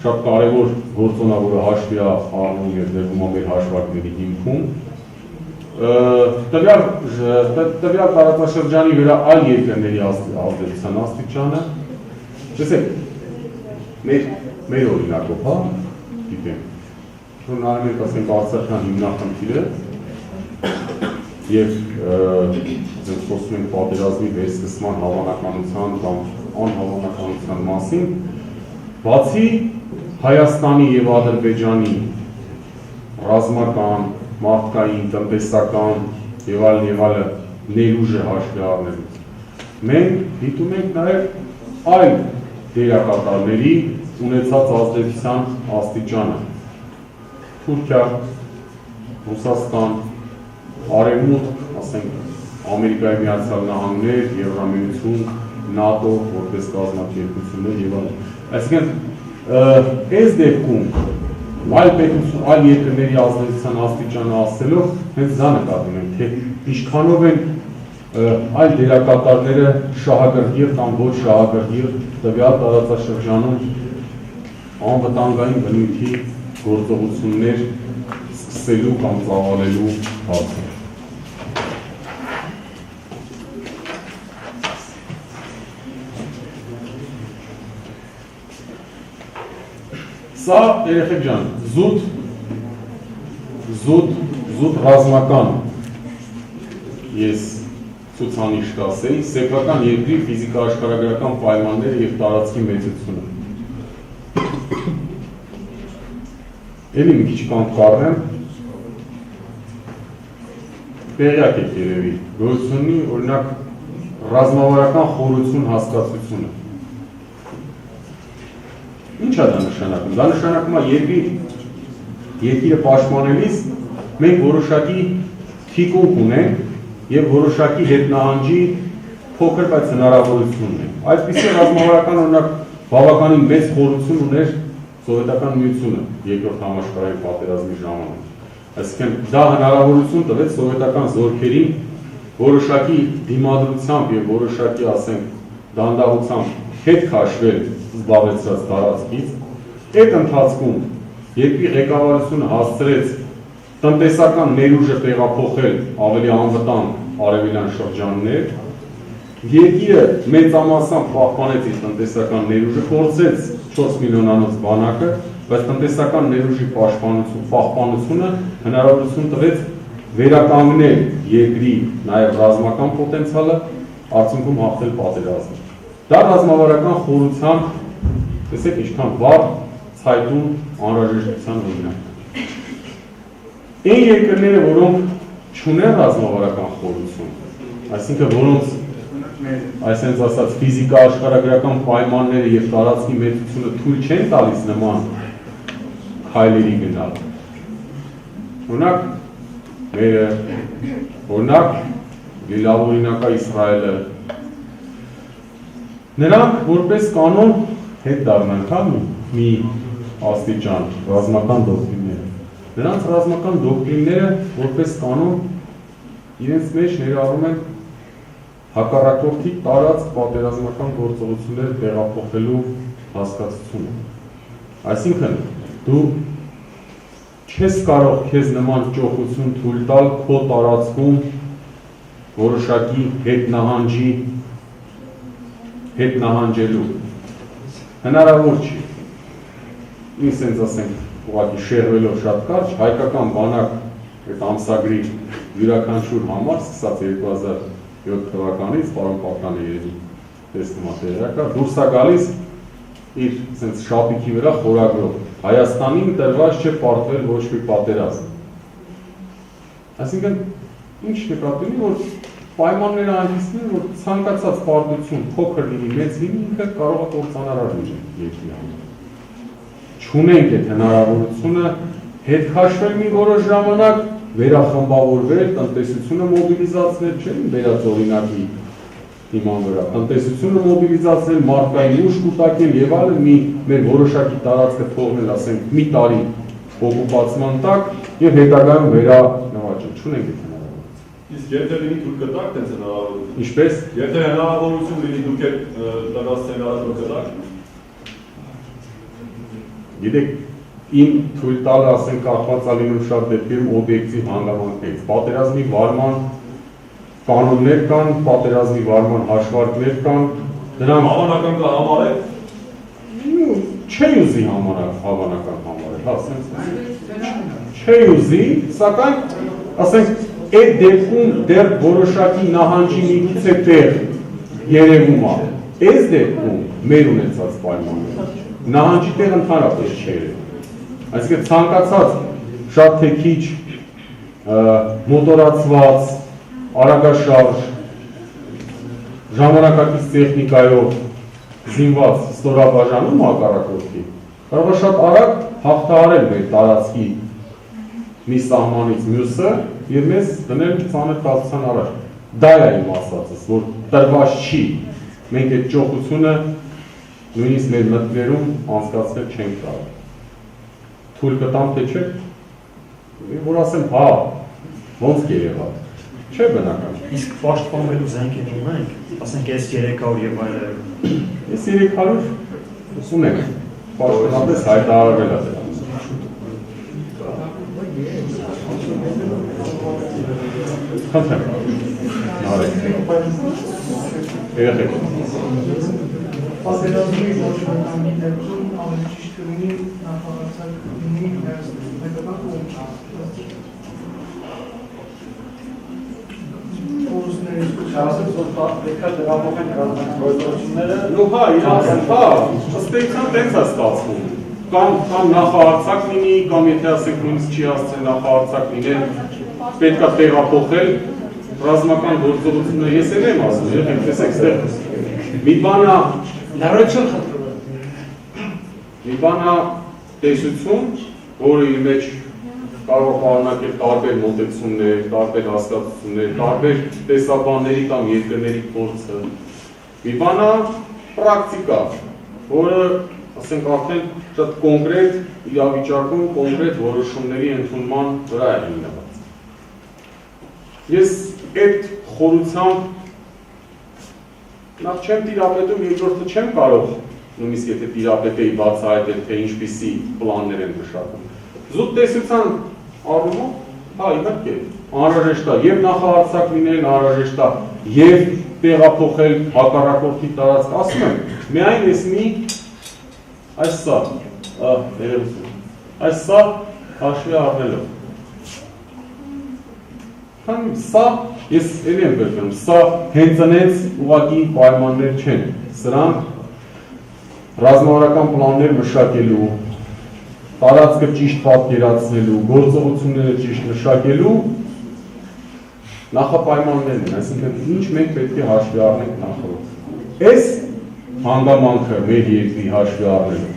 շատ կարևոր գործոնավորը հաշվի է առնում եւ դրվում է մեր հաշվարկների հիմքում։ Տվյալ տարածաշրջանի վրա այլ երկրների ազդեցության աստիճանը, տեսեք, մեր օրինակով, հա, գիտենք, որ նայում ենք, ասենք, Արցախյան հիմնախնդիրը եւ մենք խոսում ենք պատերազմի վերսկսման հավանականության կամ անհավանականության մասին, բացի Հայաստանի եւ Ադրբեջանի ռազմական, մարդկային, տնտեսական եւ այլն ներուժը հաշվի առնելուց, մենք դիտում ենք նաեւ այլ դերակատարների ունեցած ազդեցության աստիճանը։ Թուրքիա, Ռուսաստան, Արևմուտք, ասենք, Ամերիկայի Միացյալ Նահանգներ, Եվրամիություն, ՆԱՏՕ, որպես կազմակերպություններ եւ այլն։ Այսինքն, այս դեպքում այլ երկրների ազդեցության աստիճանը ասելով, հենց դա նկատում ենք, թե ինչքանով են այլ դերակատարները շահագրգիռ կամ ոչ շահագրգիռ տվյալ տարածաշրջանում անվտանգային բնույթի գործողություններ սկսելու կամ ծավալելու հարցը։ Սա, երեխեք ջան, զուտ ռազմական ես ցուցանիշ կասեի, սեփական երկրի ֆիզիկա-աշխարհագրական պայմանները եւ տարածքի մեծությունը։ Էլի մի քիչ կանխառեմ, տեղյակ եք երևի, գոյություն ունի օրինակ ռազմավարական խորություն հասկացությունը։ Ինչ է դա նշանակում։ Դա նշանակում է երկիրը պաշտպանելիս մենք որոշակի թիկունք ունենք եւ որոշակի հետնահանջի փոքր բայց հնարավորություն ունենք։ Այսպիսի ռազմավարական օրինակ բավականին մեծ խորություն ուներ Սովետական միությունը երկրորդ համաշխարհային պատերազմի ժամանակ։ Այսինքն դա հնարավորություն տվեց սովետական զորքերին որոշակի դիմադրությամբ եւ որոշակի, ասենք, դանդաղությամբ հետ քաշվել զբաղեցրած տարածքից, այդ ընթացքում երկրի ղեկավարությունը հասցրեց տնտեսական ներուժը տեղափոխել ավելի անվտանգ արևելյան շրջաններ, երկիրը մեծամասամբ պահպանեց իր տնտեսական ներուժը, փորձեց 4 միլիոնանոց բանակը, բայց տնտեսական ներուժի պահպանությունը հնարավորություն տվեց վերականգնել երկրի նաև ռազմական պոտենցիալը, արդյունքում հաղթել պատերազմը։ Դա ռազմավարական խորության, տեսեք ինչքան վառ ցայտուն անհրաժեշտության օրինակ։ Այն երկրները, որոնք չունեն ռազմավարական խորություն, այսինքն որոնց այսպես ասած ֆիզիկա-աշխարհագրական պայմանները եւ տարածքի մեծությունը թույլ չեն տալիս նման քայլերի գնալ։ Օրինակ մերը, օրինակ լիլավորինակա Իսրայելը, նրանք որպես կանոն հետ դառնան մի աստիճան ռազմական դոկտրինները։ Նրանց ռազմական դոկտրինները որպես կանոն իրենց մեջ ներառում են հակառակորդի տարած պատերազմական գործողություններ տեղափոխելու հասկացությունը։ Այսինքն դու չես կարող քեզ նման ճոխություն թույլ տալ քո տարածքում որոշակի հետնահանջելու։ Հնարավոր չի։ Ինձ ասենք ուղղակի շեղվելով շատ կարճ, հայկական բանակ այդ ամսագրի յուրաքանչյուր համար սկսած 2007 թվականից պարոն Պապյանը երևի տեսնում է տեղյակա, դուրս է գալիս իր sense շապիկի վրա խորագրով Հայաստանին տրված չէ պարտվել ոչ մի պատերազմ։ Այսինքն ինչ նկատի ունի, որ պայմանները այնպիսին են, որ ցանկացած պարտություն փոքր լինի, մեծ լինի, ինքը կարող է կործանարար լինել երկրի համար։ Չունենք այդ հնարավորությունը հետ քաշվել մի որոշ ժամանակ, վերախմբավորվել, տնտեսությունը մոբիլիզացնել, չէ՞ վերած օրինակի հիման վրա, տնտեսությունը մոբիլիզացնել, մարդկային ուժ կուտակել եւ այլն, մեր որոշակի տարածքը թողնել, ասենք, մի տարի օկուպացման տակ եւ հետագայում վերանվաճել, չունենք այդ հնարավորությունը։ Իսկ եթե լինի դուք կտակ տենց հնարավորություն։ Ինչպես։ Եթե հնարավորություն լինի դուք եք տղաս սցենարը կտակ։ Գիտեք, իմ թույլ տալը, ասենք, կախված է լինում շատ դեպքերում օբյեկտիվ հանգամանքներից։ Պատերազմի վարման կանոններ կան, պատերազմի վարման հաշվարկներ կան, դրանք Հավանական կա համարեք։ Չի ուզի հավանական համարել, հա, սենց։ Չի ուզի, սակայն, ասենք, այդ դեպքում դեռ որոշակի նահանջի մի քիչ է տեղ երևում է։ Այս դեպքում մեր ունեցած պայմանները նահանջի տեղ ընդհանրապես չի երևում։ Այսինքն ցանկացած շատ թե քիչ մոտորացված, արագաշարժ, ժամանակակից տեխնիկայով զինված ստորաբաժանում հակառակորդի կարող է շատ արագ հաղթահարել մեր տարածքի մի սահմանից մյուսը եւ մեզ դնել ծանր կացության առաջ։ Դա է իմ ասածս, որ տրված չի։ Մենք այդ ճոխությունը նույնիսկ մեր մտքերում անցկացնել չենք կարող։ Թույլ կտամ թե չէ։ Որ ասեմ, հա, ոնց կերևա։ Չէ բնական։ Իսկ պաշտպանվելու զենքեր ունենք, ասենք այս 300 եւ այլն։ Այս 300 ունենք։ Պաշտոնապես հայտարարվել է դրանց։ Խնդրեմ։ Նարեկ։ Երեխեք։ Պատերազմի ոչնականի ներքում ավելի ճիշտ կլինի նախագծել լինի հայկական կողմից։ պետք է դրամողեն գործողությունները։ Ну հա, ըստ էության տենց է ստացվում։ Կամ նախահարցակ լինի, կամ եթե ասենք նույնիսկ չի հասցել նախահարցակ լինել, պետք է տեղափոխել ռազմական գործողությունները, ես էլ եմ ասում, եղեք, տեսեք ստեղ մի բան է տեսություն, որը իր մեջ կարող է պարունակել տարբեր մոտեցումներ, տարբեր հասկացություններ, տարբեր տեսաբանների կամ երկրների փորձը։ Մի բան է պրակտիկա, որը ասենք արդեն շատ կոնկրետ իրավիճակում, կոնկրետ որոշումների ընդունման վրա է հիմնված։ Ես այդ խորությամբ նախ չեմ տիրապետում, երկրորդը չեմ կարող, նույնիսկ եթե տիրապետեի բացահայտել, թե ինչպիսի պլաններ են մշակում։ Զուտ տեսության առումով, հա, իհարկե, անհրաժեշտ է եւ նախահարցակ լինել, անհրաժեշտ է եւ տեղափոխել հակառակորդի տարածք, ասում եմ, միայն այս սա հաշվի առնելով։ Սա, ես էլի եմ կրկնում, սա հենց ուղղակի պայմաններ չեն, սրանք ռազմավարական պլաններ մշակելու, տարածքը ճիշտ պատկերացնելու, գործողությունները ճիշտ մշակելու նախապայմաններն են, այսինքն ինչ մենք պետք է հաշվի առնենք նախորդ։ Այս հանգամանքը մեր երկրի հաշվի առնելու։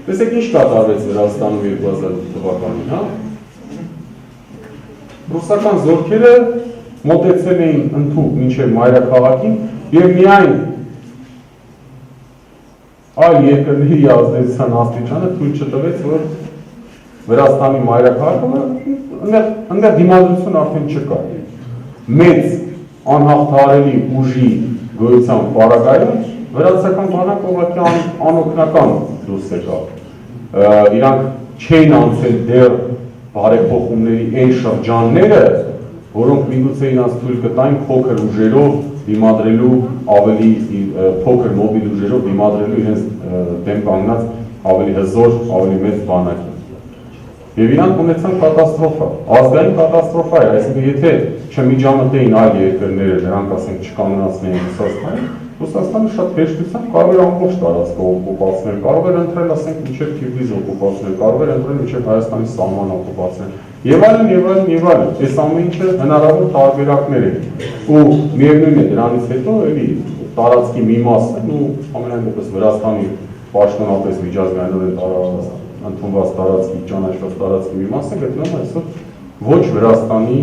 Տեսեք ինչ կատարվեց Վրաստանում 2008 թվականին, հա։ Ռուսական զորքերը մոտեցել էին ընդհուպ մինչև մայրաքաղաքին եւ միայն այլ երկրների ազդեցության աստիճանը թույլ չտվեց, որ Վրաստանի մայրաքաղաքը այնտեղ դիմադրություն արդեն չկա։ Մեծ անհաղթահարելի ուժի գոյության պարագայում վրացական բանակը ուղղակի անօգնական դուրս եկավ։ Իրանք չէին անցել դեռ բարեփոխումների այն շրջանները, որոնք միգուցե իրաց թույլ կտային փոքր ուժերով դիմադրելու ավելի փոքր մոբիլ ուժերով դիմադրելու իրենց դեմ կանգնած ավելի հզոր, ավելի մեծ բանակին։ Եվ իրանք ունեցան կատաստրոֆա, ազգային կատաստրոֆա է, այսինքն եթե չմիջամտեին այլ երկրները, նրանք ասենք չկանգնացնեին Ռուսաստանին, Ռուսաստանը շատ հեշտությամբ կարող էր ամբողջ տարածքը օկուպացնել, կարող էր ընտրել, ասենք, մինչև Թիֆլիս օկուպացնել, կարող էր ընտրել մինչև Հայաստանի սահման օկուպացնել, եւ այլն, եւ այլն, եւ այլն։ Այս ամեն ինչը հնարավոր տարբերակներ են։ Ու միևնույն է դրանից հետո էլի տարածքի մի մասն է, ու ամենայն դեպս Վրաստանի պաշտոնապես միջազգայինորեն ընդունված տարածքի, ճանաչված տարածքի մի մասը գտնվում է այսօր ոչ Վրաստանի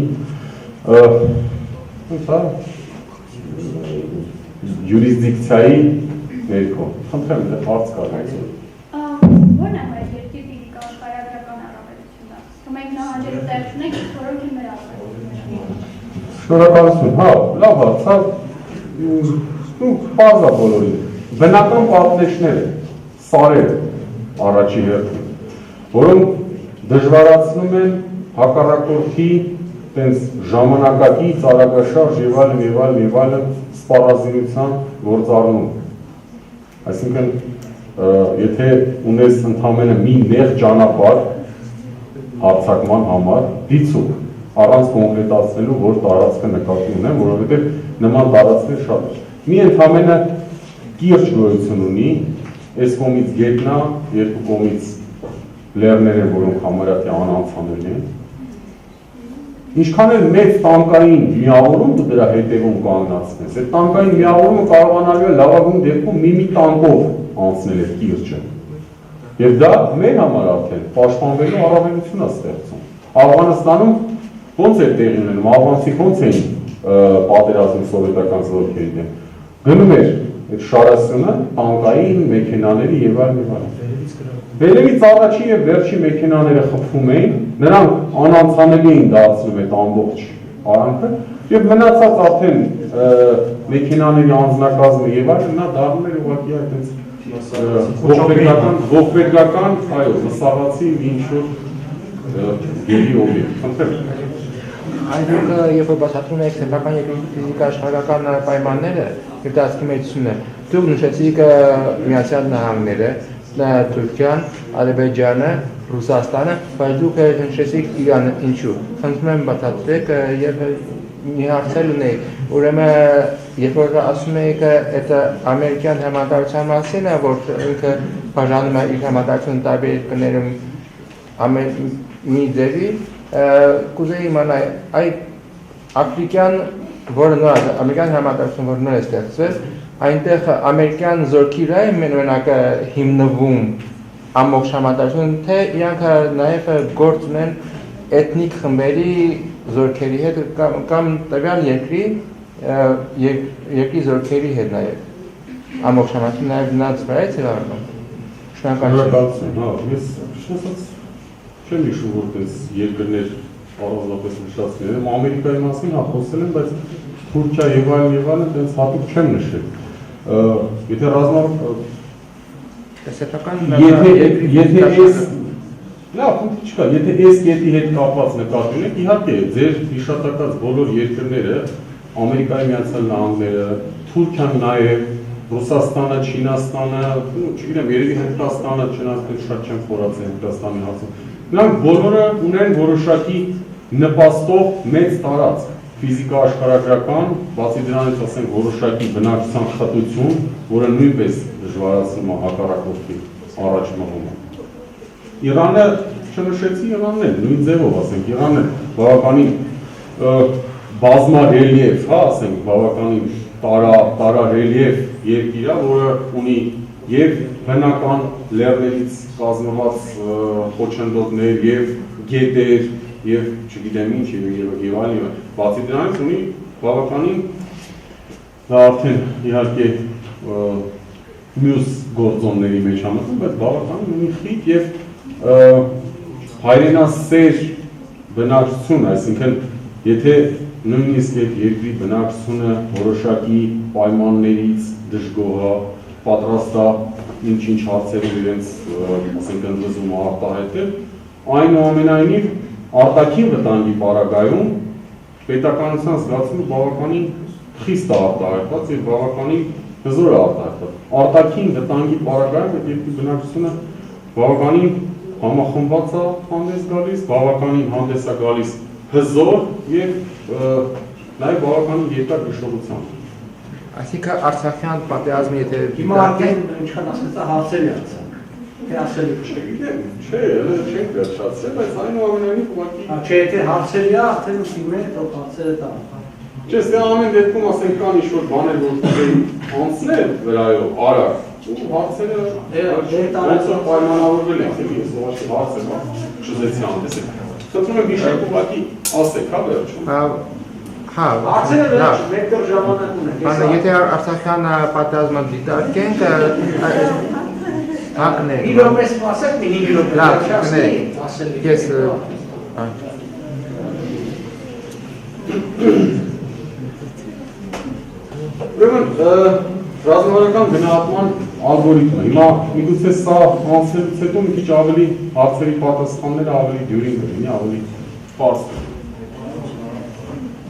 յուրիսդիկցիայի ներքո։ Խնդրեմ, դե հարց կա այսօր։ Ո՞րն է մեր երկրի աշխարհագրական առավելությունը։ Մենք նահանջելու տեղն ենք, որոնք են մեր առավելությունը։ Շնորհակալություն, հա, լավ հարց, հա, ու բազա բոլորին։ Բնական պատնեշներ են, սարեր առաջի հերթին, որոնք դժվարացնում են հակառակորդի տենց ժամանակակից, արագաշարժ եւ այլն սպառազինության գործառնում։ Այսինքն, եթե ունես ընդամենը մի նեղ ճանապարհ հարձակման համար, դիցուկ, առանց կոնկրետացնելու, որ տարածքը նկատի ունեմ, որովհետեւ նման տարածքներ շատ են։ Մի ընդամենը կիրճ գոյություն ունի, այս կողմից գետնա, երկու կողմից լեռներ են, որոնք համարյա անանցանելի են։ Ինչքան էլ մեծ տանկային միավորում դու դրա հետևում կանգնացնես, այդ տանկային միավորումը կարողանալու է լավագույն դեպքում մի տանկով անցնել այդ կիրճը։ Եվ դա մեր համար արդեն պաշտպանվելու առավելություն է ստեղծում։ Աֆղանստանում ո՞նց է տեղի ունենում, աֆղանցիք ո՞նց էին պատերազմում սովետական զորքերի դեմ։ Գնում էր այդ շարասյունը տանկային մեքենաների եւ այլն։ Վերևից առաջի եւ վերջի մեքենաները խփվում էին, նրանք անանցանելի էին դարձնում այդ ամբողջ արանքը եւ մնացած արդեն մեքենաների անձնակազմը եւ այլն նա դառնում էր ուղղակի այդպես ողբերգական, այո, մսաղացի ինչ-որ գերի օբյեկտ։ Խնդրեմ։ Այնուք երբ որ բացատրում եք սեփական եւ ֆիզիկա աշխարհական պայմանները եւ դասքի մեծությունը, դուք նշեցիք Միացյալ Նահանգները, Թուրքիան, Ադրբեջանը, Ռուսաստանը, բայց դուք նշեցիք Իրանը, ինչու։ Խնդրում եմ բացատրեք եւ մի հարցել ունեի, ուրեմն երբ որ ասում եք այդ ամերիկյան համատարության մասին է, որ ինքը բաժանում է իր համատարությունը տարբեր երկրներում մի ձևի, կուզեի իմանալ այդ աֆրիկյան, որը նոր ամերիկյան համատարություն, որ նոր է ստեղծվել, այնտեղ ամերիկյան զորքի վրա է մենակ հիմնվում ամբողջ համատարությունը, թե իրանք նաև գործ ունեն էթնիկ խմբերի զորքերի հետ կամ տվյալ երկրի զորքերի հետ նաև ամբողջ համատարությունը նաև նրանց վրա է ցեղարվում։ Շնորհակալություն, հա, ես չեմ հիշում որպես երկրներ առանձնապես նշածներ եմ, Ամերիկայի մասին հա խոսել եմ, բայց Թուրքիա եւ այլն այդպես հատուկ չեմ նշել։ Եթե եթե այս կետի հետ կապված նկատի ունեք, իհարկե ձեր հիշատակած բոլոր երկրները, Ամերիկայի Միացյալ Նահանգները, Թուրքիան նաև, Ռուսաստանը, Չինաստանը, չգիտեմ, երևի Հնդկաստանը, չնայած շատ չեմ խորացել Հնդկաստանի հարցում։ Նրանք բոլորը ունեն որոշակի նպաստող մեծ տարածք, ֆիզիկա աշխարհագրական, բացի դրանից ասենք որոշակի բնակչության խտություն, որը նույնպես դժվարացնում է հակառակորդի առաջ մղումը։ Իրանը չնշեցի, Իրանն է նույն ձևով ասենք, Իրանն է բավականին բազմարելիեֆ, հա, ասենք, բավականին տարարելիեֆ երկիր է, որը ունի եւ բնական լեռներից կազմված խոչընդոտներ եւ գետեր եւ չգիտեմ ինչ եւ այլն, բացի դրանից ունի բավականին դա արդեն իհարկե մյուս գործոնների մեջ համարվում, բայց բավականին ունի խիտ եւ հայրենասեր բնակչություն, այսինքն եթե նույնիսկ այդ երկրի բնակչությունը որոշակի պայմաններից դժգոհ է, պատրաստ է ինչ-ինչ հարցերով իրենց ասենք ընդվզումը արտահայտել, այնուամենայնիվ արտաքին վտանգի պարագայում պետականության զգացումը բավականին խիստ է արտահայտված եւ բավականին հզոր է արտահայտված։ Արտաքին վտանգի պարագայում այդ երկրի բնակչությունը բավականին համախմբված է հանդես գալիս, բավականին հանդես է գալիս հզոր եւ նաեւ բավականին երկար հիշողությամբ։ Այսինքն Արցախյան պատերազմի եթե հիմա արդեն ինչքան ասած հարցերի անցանք։ Թե ասելու չգիտեմ, չէ, չենք վերջացել, բայց այնուամենայնիվ ուղղակի չէ, եթե հարցերի է, արդեն ուսիմ է, թող հարցերը տա։ Չէ, դե ամեն դեպքում ասենք կան ինչ-որ բաներ, որ կուզեի անցնել վրայով, արագ, ու հարցերը ոնց որ պայմանավորվել ենք, ես ուղղակի հարցը չուզեցի անտեսել։ Խնդրում եմ իշեք ուղղակի ասեք, հա վերջում։ Հա, հարցերը վերջ, մեկ դեռ ժամանակ ունենք։ Եթե Արցախյան պատերազմը դիտարկենք, հակներ։ Իրոպես ասեք, մի 5 րոպե։ Լավ, ես Ուրեմն ռազմավարական գնահատման ալգորիթմը։ Հիմա միգուցե սա անցնելուց հետո մի քիչ ավելի հարցերի պատասխանները ավելի դյուրին կլինի, ավելի պարզ կլինի։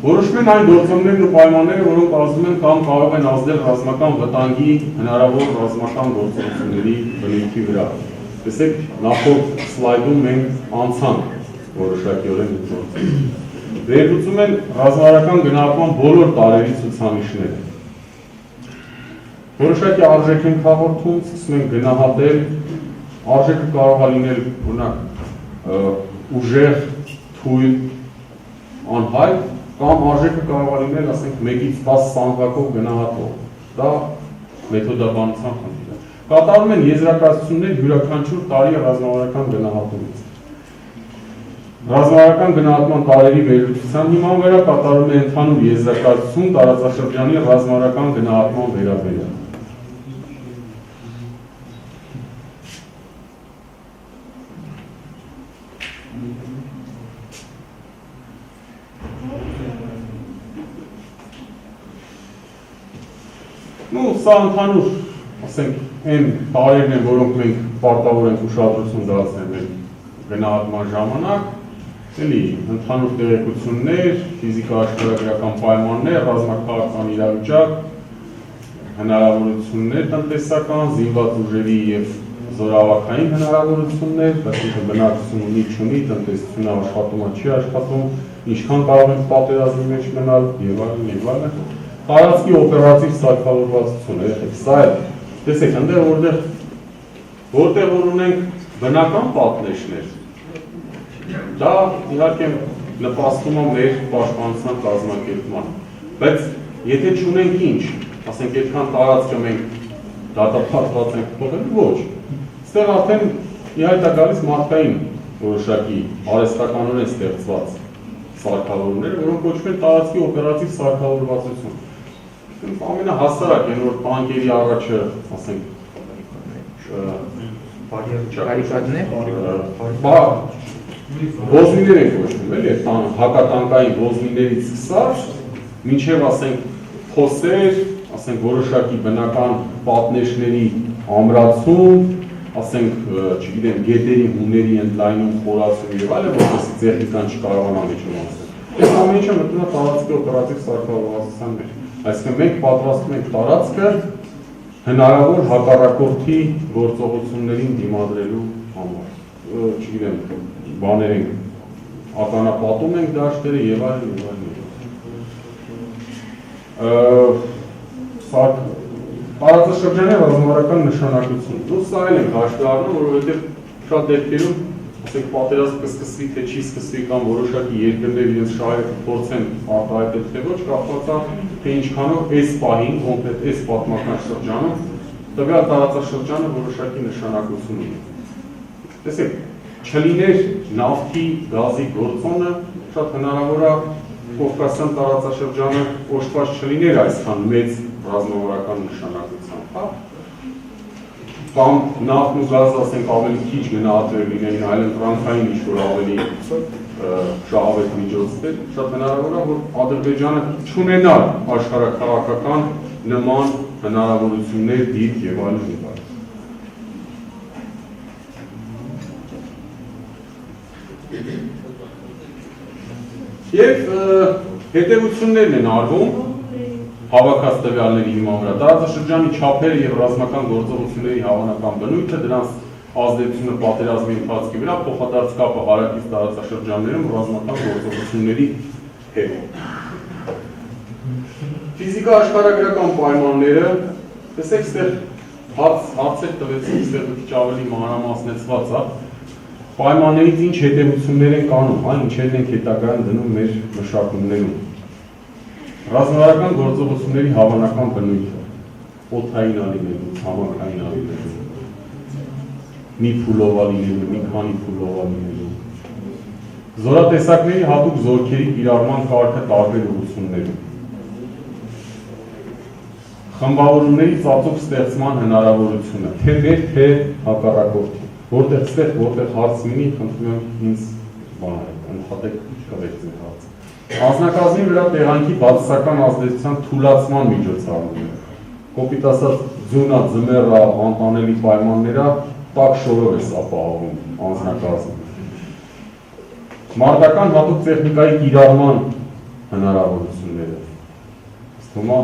Որոշվում են այն գործոններն ու պայմանները, որոնք ազդում են կամ կարող են ազդել ռազմական վտանգի հնարավոր ռազմական գործողությունների բնույթի վրա։ Տեսեք, նախորդ սլայդում մենք անցանք որոշակիորեն այդ գործը։ Վերլուծում են ռազմավարական գնահատման բոլոր տարերի ցուցանիշները։ Որոշակի արժեք ենք հաղորդում, սկսում ենք գնահատել, արժեքը կարող է լինել օրինակ ուժեղ, թույլ, անհայտ, կամ արժեքը կարող է լինել, ասենք 1-ից 10 սանդղակով գնահատող։ Դա մեթոդաբանության խնդիր է։ Կատարում են եզրակացություններ յուրաքանչյուր տարի ռազմավարական գնահատումից։ Ռազմավարական գնահատման տարերի վերլուծության հիման վրա կատարում է ընդհանուր եզրակացություն տարածաշրջանի ռազմավարական գնահատման վերաբերյալ։ Սա ընդհանուր, ասենք, այն տարերն են, որոնք մենք պարտավոր ենք ուշադրություն դարձնել մեր գնահատման ժամանակ, էլի ընդհանուր տեղեկություններ, ֆիզիկա աշխարհագրական պայմաններ, ռազմաքաղաքական իրավիճակ, հնարավորություններ տնտեսական, զինված ուժերի եւ զորավարքային հնարավորություններ, այսինքն բնակչություն ունի, չունի, տնտեսությունը աշխատում է, չի աշխատում, ինչքան կարող ենք պատերազմի մեջ մնալ եւ այլն եւ այլն։ Տարածքի օպերատիվ սարքավորվածությունը, սա է, տեսեք, այնտեղ որտեղ որ ունենք բնական պատնեշներ, դա իհարկե նպաստում է մեր պաշտպանության կազմակերպման, բայց եթե չունենք ինչ, ասենք այդքան տարածքը մենք դատապարտված ենք փոխել, ոչ, այստեղ արդեն իհայտ է գալիս մարդկային որոշակի արհեստականորեն ստեղծված սարքավորումներ, որոնք կոչվում են տարածքի օպերատիվ սարքավորվածություն։ Ամենահասարակ են, որ բանկերի առաջը, ասենք, ոզնիներ են կոչվում, էլի, հակատանկային ոզնիներից սկսած, մինչև, ասենք, փոսեր, ասենք, որոշակի բնական պատնեշների ամրացում, ասենք, չգիտեմ, գետերի, հուների ընդլայնում, խորացում եւ այլն, որպես տեխնիկան չկարողանա միջում ասել։ Այս ամեն ինչը մտնում է տարածքի օպերատիվ սարքավորվածության մեջ։ Այսինքն մենք պատրաստում ենք տարածքը հնարավոր հակառակորդի գործողություններին դիմադրելու համար, չգիտեմ, բաներ ենք, ականապատում ենք դաշտերը եւ այլն եւ այլն։ Տարածաշրջանի ռազմավարական նշանակություն։ Դու սա էլ ենք հաշվի առնում, որովհետեւ շատ դեպքերում, ասենք, պատերազմը կսկսվի թե չի սկսվի կամ որոշակի երկրներ իրենց շահերը փորձեն արտահայտել թե ոչ, կապված է թե ինչքանով այս պահին, կոնկրետ այս պատմական շրջանում տվյալ տարածաշրջանը որոշակի նշանակություն ունի։ Տեսեք, չլիներ նավթի, գազի գործոնը, շատ հնարավոր է Կովկասյան տարածաշրջանը օժտված չլիներ այսքան մեծ ռազմավարական նշանակությամբ, հա։ Կամ նավթն ու գազը, ասենք, ավելի քիչ գնահատվեր լինեին, այլընտրանքային ինչ-որ ավելի շահավետ միջոցներ, շատ հնարավոր է, որ Ադրբեջանը չունենար աշխարհաքաղաքական նման հնարավորություններ, դիրք եւ այլն եւ այլն։ Եվ հետևություններն են արվում հավաքած տվյալների հիման վրա։ Տարածաշրջանի չափերը եւ ռազմական գործողությունների հավանական բնույթը, դրանց ազդեցությունը պատերազմի ընթացքի վրա, փոխադարձ կապը հարակից տարածաշրջաններում ռազմական գործողությունների հետ։ Ֆիզիկա աշխարհագրական պայմանները, տեսեք, այստեղ հարցեր տվեցիք, այստեղ մի քիչ ավելի մանրամասնեցված է։ Պայմաններից ինչ հետևություններ են կանում, այն ինչերն ենք հետագայում դնում մեր մշակումներում։ Ռազմավարական գործողությունների հավանական բնույթը, օդային ալիներու, ցամաքային ալիներու, մի փուլով ալիներու, մի քանի փուլով ալիներու։ Զորատեսակների հատուկ զորքերի կիրառման կարգը տարբեր ուղղություններում։ Խմբավորումների ծածուկ ստեղծման հնարավորությունը, թե մեր, թե հակառակորդի։ Որտեղ ստեղ, որտեղ հարց լինի, խնդրում եմ ինձ բաներ, ընդհատեք կվեք ձեր հարցը։ Անձնակազմի վրա տեղանքի բացասական ազդեցության թուլացման միջոցառումները։ Կոպիտ ասած, ձյունա, ձմեռա, անտանելի պայմաններա տաք շորով է ապահովում անձնակազմը։ Մարտական հատուկ տեխնիկայի կիրառման հնարավորությունները։ Ստումա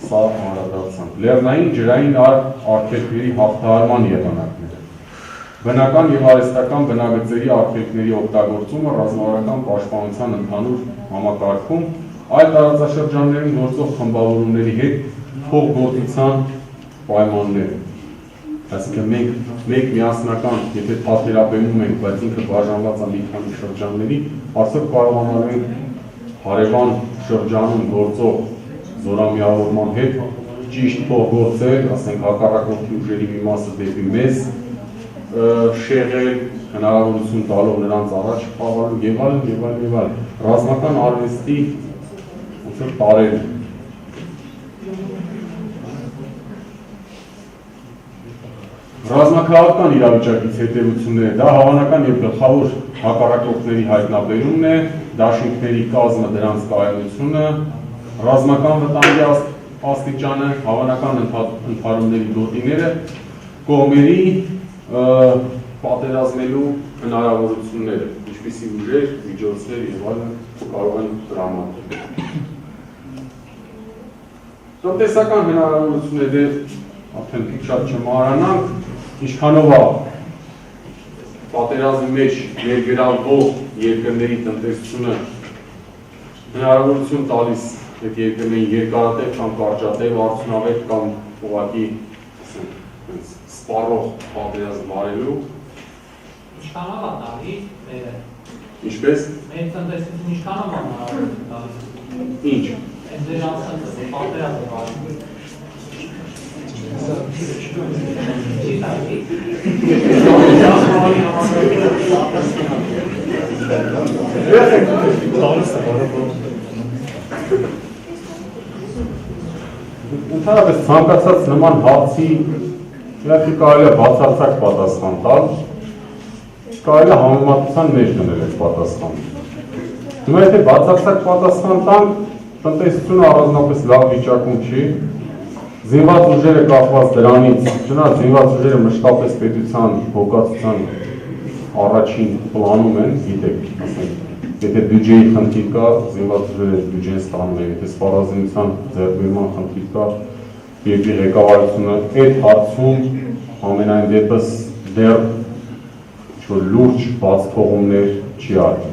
սա անդրադարձանք։ Լեռնային ջրային արգելքների հաղթահարման եղանակները։ Բնական եւ արհեստական բնագծերի արգելքների օգտագործումը ռազմավարական պաշտպանության ընդհանուր համակարգում, այլ տարածաշրջաններում գործող խմբավորումների հետ փոխգործության պայմանները։ Այսինքն մենք միասնական, եթե պատկերաբանում ենք, բայց ինքը բաժանված է մի քանի շրջանների, արդյոք կարողանալու ենք հարևան շրջանում գործող զորամիավորման հետ ճիշտ փոխգործել, ասենք հակառակորդի ուժերի մի մասը դեպի մեզ շեղել, հնարավորություն տալով նրանց առաջ խաղալու եւ այլն եւ այլն եւ այլն։ Ռազմական արվեստի ոնց որ տարրեր։ Ռազմաքաղաքական իրավիճակից հետևությունները, դա հավանական եւ գլխավոր հակառակորդների հայտնաբերումն է, դաշինքների կազմը, դրանց կայունությունը, ռազմական վտանգի աստիճանը, հավանական ընդհարումների գոտիները, կողմերի պատերազմելու հնարավորությունները, ինչպիսի ուժեր, միջոցներ եւ այլն կարող են տրամադրել։ Տնտեսական հնարավորությունները արդեն շատ չմահարանանք, ինչքանով է պատերազմի մեջ ներգրավվող երկրների տնտեսությունը հնարավորություն տալիս այդ երկրներին երկարատև կամ կարճատև արդյունավետ կամ ուղղակի սպառող պատերազմ վարելու։ Ինչքանով է տալի մերը։ Ինչպես։ Մեր տնտեսությունը ինչքանով է տալի։ Ինչ։ Այդ դեր ասած պատերազմը վարելու։ Ընդհանրապես ցանկացած նման հարցի իհարկե կարելի է բացարձակ պատասխան տալ, կարելի է համեմատության մեջ դնել այդ պատասխանը։ Հիմա եթե բացարձակ պատասխան տանք, տնտեսությունը առանձնապես լավ վիճակում չի, զինված ուժերը կախված դրանից, չնայած զինված ուժերը մշտապես պետության հոգացության առաջին պլանում են, գիտեք, ասենք, եթե բյուջեի խնդիր կա, զինված ուժերը բյուջեն ստանում են, եթե սպառազինության ձեռքբերման խնդիր կա, երկրի ղեկավարությունը այդ հարցում ամենայն դեպս դեռ ինչ-որ լուրջ բաց թողումներ չի արել։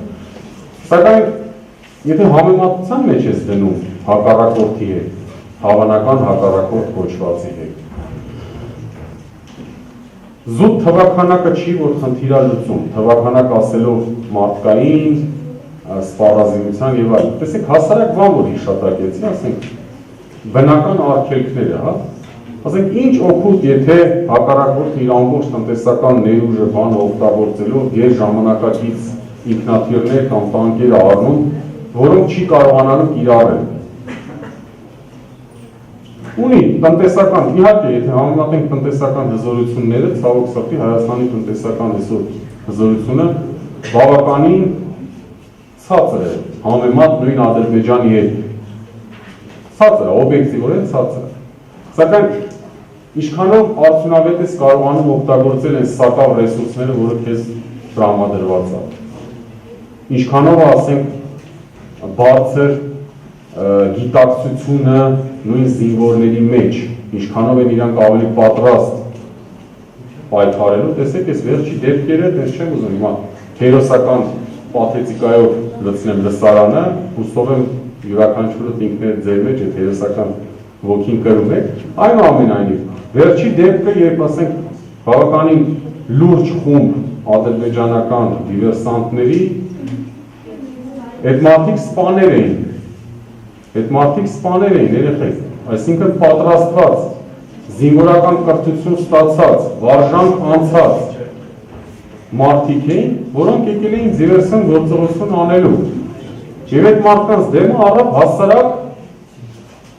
Սակայն եթե համեմատության մեջ ես դնում հակառակորդի հետ, հավանական հակառակորդ կոչվածի հետ, զուտ թվականակը չի, որ խնդիր է լուծում, թվականակ ասելով մարդկային, սպառազինության եւ այլն։ Տեսեք, հասարակ բան որ հիշատակեցի, ասենք բնական արգելքները, հա։ Ասենք ինչ օգուտ, եթե հակառակորդն իր ամբողջ տնտեսական ներուժը բանը օգտագործելով ģեր ժամանակակից ինքնաթիռներ կամ տանկեր առնում, որոնք չի կարողանալու կիրառել։ Ունի տնտեսական, իհարկե, եթե համեմատենք տնտեսական հզորությունները, ցավոք սրտի Հայաստանի տնտեսական այսօր հզորությունը բավականին ցածր է, համեմատ նույն Ադրբեջանի հետ։ Ցածր է, օբյեկտիվորեն ցածր է։ Սակայն ինչքանով արդյունավետ ես կարողանում օգտագործել այն սակավ ռեսուրսները, որը քեզ տրամադրված է։ Ինչքանով ասենք բարձր գիտակցությունը նույն զինվորների մեջ, ինչքանով են իրանք ավելի պատրաստ պայքարելու, տեսեք ես վերջի դեպքերը, դες չեմ ուզում հիմա հերոսական պաթետիկայով լցնեմ լսարանը, հուսով եմ յուրաքանչյուրդ ինքներդ ձեր մեջ այդ հերոսական ոգին կրում եք, այնուամենայնիվ, վերջի դեպքը, երբ ասենք բավականին լուրջ խումբ ադրբեջանական դիվերսանտների այդ մարդիկ սպաներ էին, երեխեք, այսինքն պատրաստված, զինվորական կրթություն ստացած, վարժանք անցած մարդիկ էին, որոնք եկել էին դիվերսիոն գործողություն անելու։ Եվ այդ մարդկանց դեմը առավ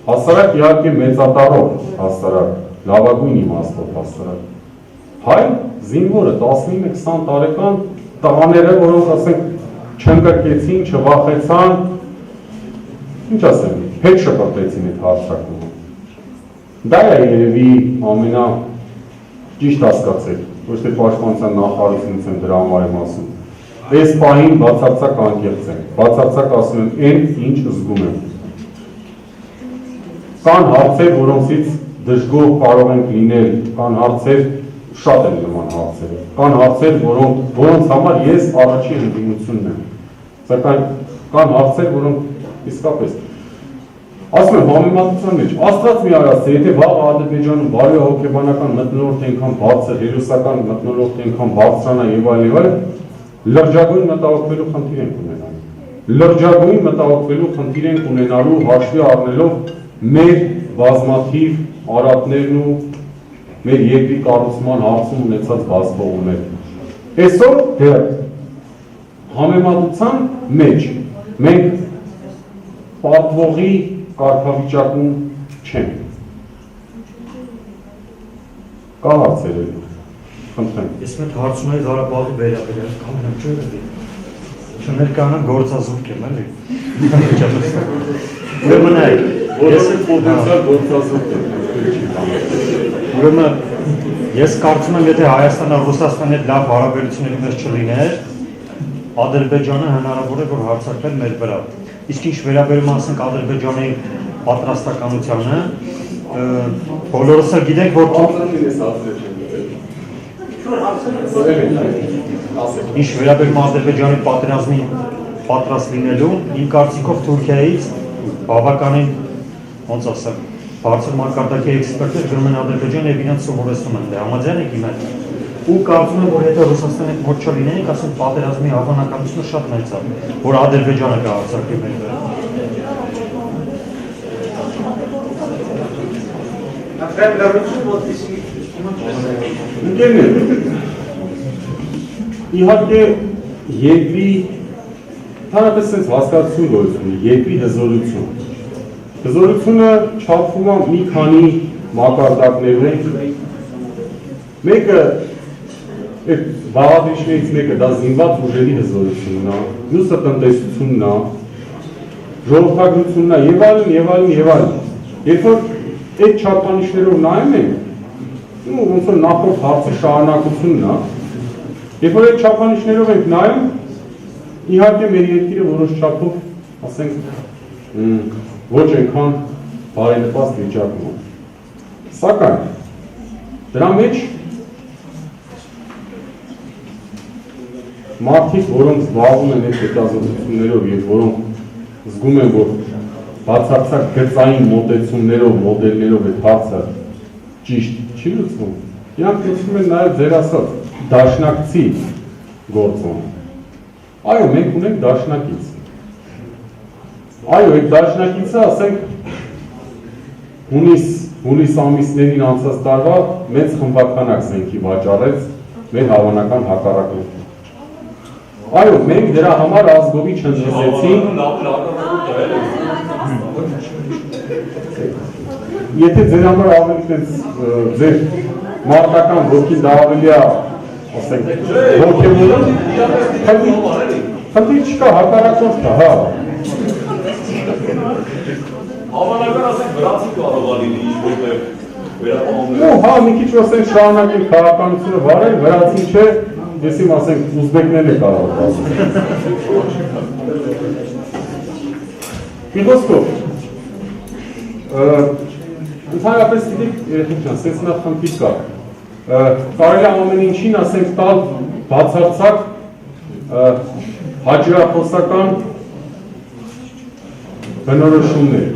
հասարակ իհարկե մեծատառով հասարակ, լավագույն իմաստով հասարակ։ Հայ զինվորը 19-20 տարեկան տղաները, որոնք ասենք չընկրկեցին, չվախեցան, ինչ ասեմ, հետ շպրտեցին այդ հարցակումը։ Դա է երևի ամենա ճիշտ հասկացեք, ոչ թե պաշտպանության նախարարությունից եմ դրա համար եմ ասում։ Այս պահին բացարձակ անկեղծ եմ, բացարձակ ասում եմ այն, ինչ զգում եմ։ Կան հարցեր, որոնցից դժգոհ կարող ենք լինել, կան հարցեր, շատ են նման հարցերը, կան հարցեր, որոնց համար ես առաջի ընդդիմությունն եմ, սակայն կան հարցեր, որոնք իսկապես ասում եմ համեմատության մեջ, աստված մի արած, եթե վաղ Ադրբեջանում բարի հոգեբանական մթնոլորտ այնքան բարձր, հերոսական մթնոլորտ այնքան բարձրանա եւ այլ, լրջագույն մտահոգվելու խնդիր ենք ունենալու։ Լրջագույն մտահոգվելու խնդիր ենք ունենալու հաշվի առնելով մեր բազմաթիվ արատներն ու մեր երկրի կառուցման հարցում ունեցած բացվողումներ։ Այսօր դեռ համեմատության մեջ մենք պատվողի կարգավիճակում չենք։ Կա հարցեր էլի, խնդրեմ։ Ես մեկ հարց ունեի Ղարաբաղի վերաբերյալ, կամենամ չեմ չներկանան գործազուրկ եմ, էլի։ Ուրեմն այ, Որս է պոտենցիալ գործազուրկ եմ։ Ուրեմն ես կարծում եմ, եթե Հայաստանը Ռուսաստանի հետ լավ հարաբերությունների մեջ չլիներ, Ադրբեջանը հնարավոր է, որ հարձակվեր մեր վրա։ Իսկ ինչ վերաբերում ասենք Ադրբեջանի պատրաստականությանը, բոլորս էլ գիտենք, որ Ինչ վերաբերում Ադրբեջանի պատերազմի պատրաստ լինելուն, իմ կարծիքով Թուրքիայից բավականին, ոնց ասեմ, բարձր մակարդակի էքսպերտներ գնում են Ադրբեջան եւ իրենց սովորեցնում են, համաձայն եք իմ հետ։ Ու կարծում եմ, որ եթե Ռուսաստանի մոտ չլինեինք, ասենք պատերազմի հավանականությունը շատ մեծ է, որ Ադրբեջանը կհարձակվի մեր վրա։ Ընկերներ, իհարկե երկրի հանրապես sense հասկացություն գործում, երկրի հզորություն։ Հզորությունը չափվում է մի քանի մակարդակներով։ Մեկը այդ բաղադրիչներից մեկը դա զինված ուժերի հզորությունն է, մյուսը տնտեսությունն է, ժողովրդագրությունն է եւ այլն եւ այլն եւ այլն։ Երբ որ այդ չափանիշներով նայում ենք, ոնց որ նախորդ հարցի շարունակությունն է, երբ որ այդ չափանիշներով ենք նայում, իհարկե մեր երկիրը որոշ չափով, ասենք, ոչ այնքան բարենպաստ վիճակում է։ Սակայն դրա մեջ մարդիկ, որոնք զբաղվում են այդ հետազոտություններով եւ որոնք զգում են, որ բացարձակ գծային մոտեցումներով, մոդելներով այդ հարցը ճիշտ չի լուծվում, իրանք լուծում են նաեւ ձեր ասած դաշնակցի գործում։ Այո, մենք ունենք դաշնակից։ Այո, այդ դաշնակիցը, ասենք, հունիս ամիսներին անցած տարվա մեծ խմբականակ սենքի վաճառեց մեր հավանական հակառակորդին։ Այո, մենք դրա համար ազգովի չընտրեցինք։ Եթե ձեր համար ավելի ձեր մարտական ոգին դա ավելի է, ասենք, ոգևորում, խնդիր չկա, հակառակորդ կա, հա։ Հավանական ասենք վրացի կարող է լինի, որտեղ վերապահում Ու հա, մի քիչ ասենք շարունակենք քաղաքականությունը վարել, վրացին չէ, ես իմ ասենք ուզբեկներն է կարող ասել։ Մի խոսքով, ընդհանրապես գիտեք, երեխեքյան, սենց նա խնդիր կա։ Կարելի ամեն ինչին ասենք տալ բացարձակ հաջողախոսական բնորոշումներ։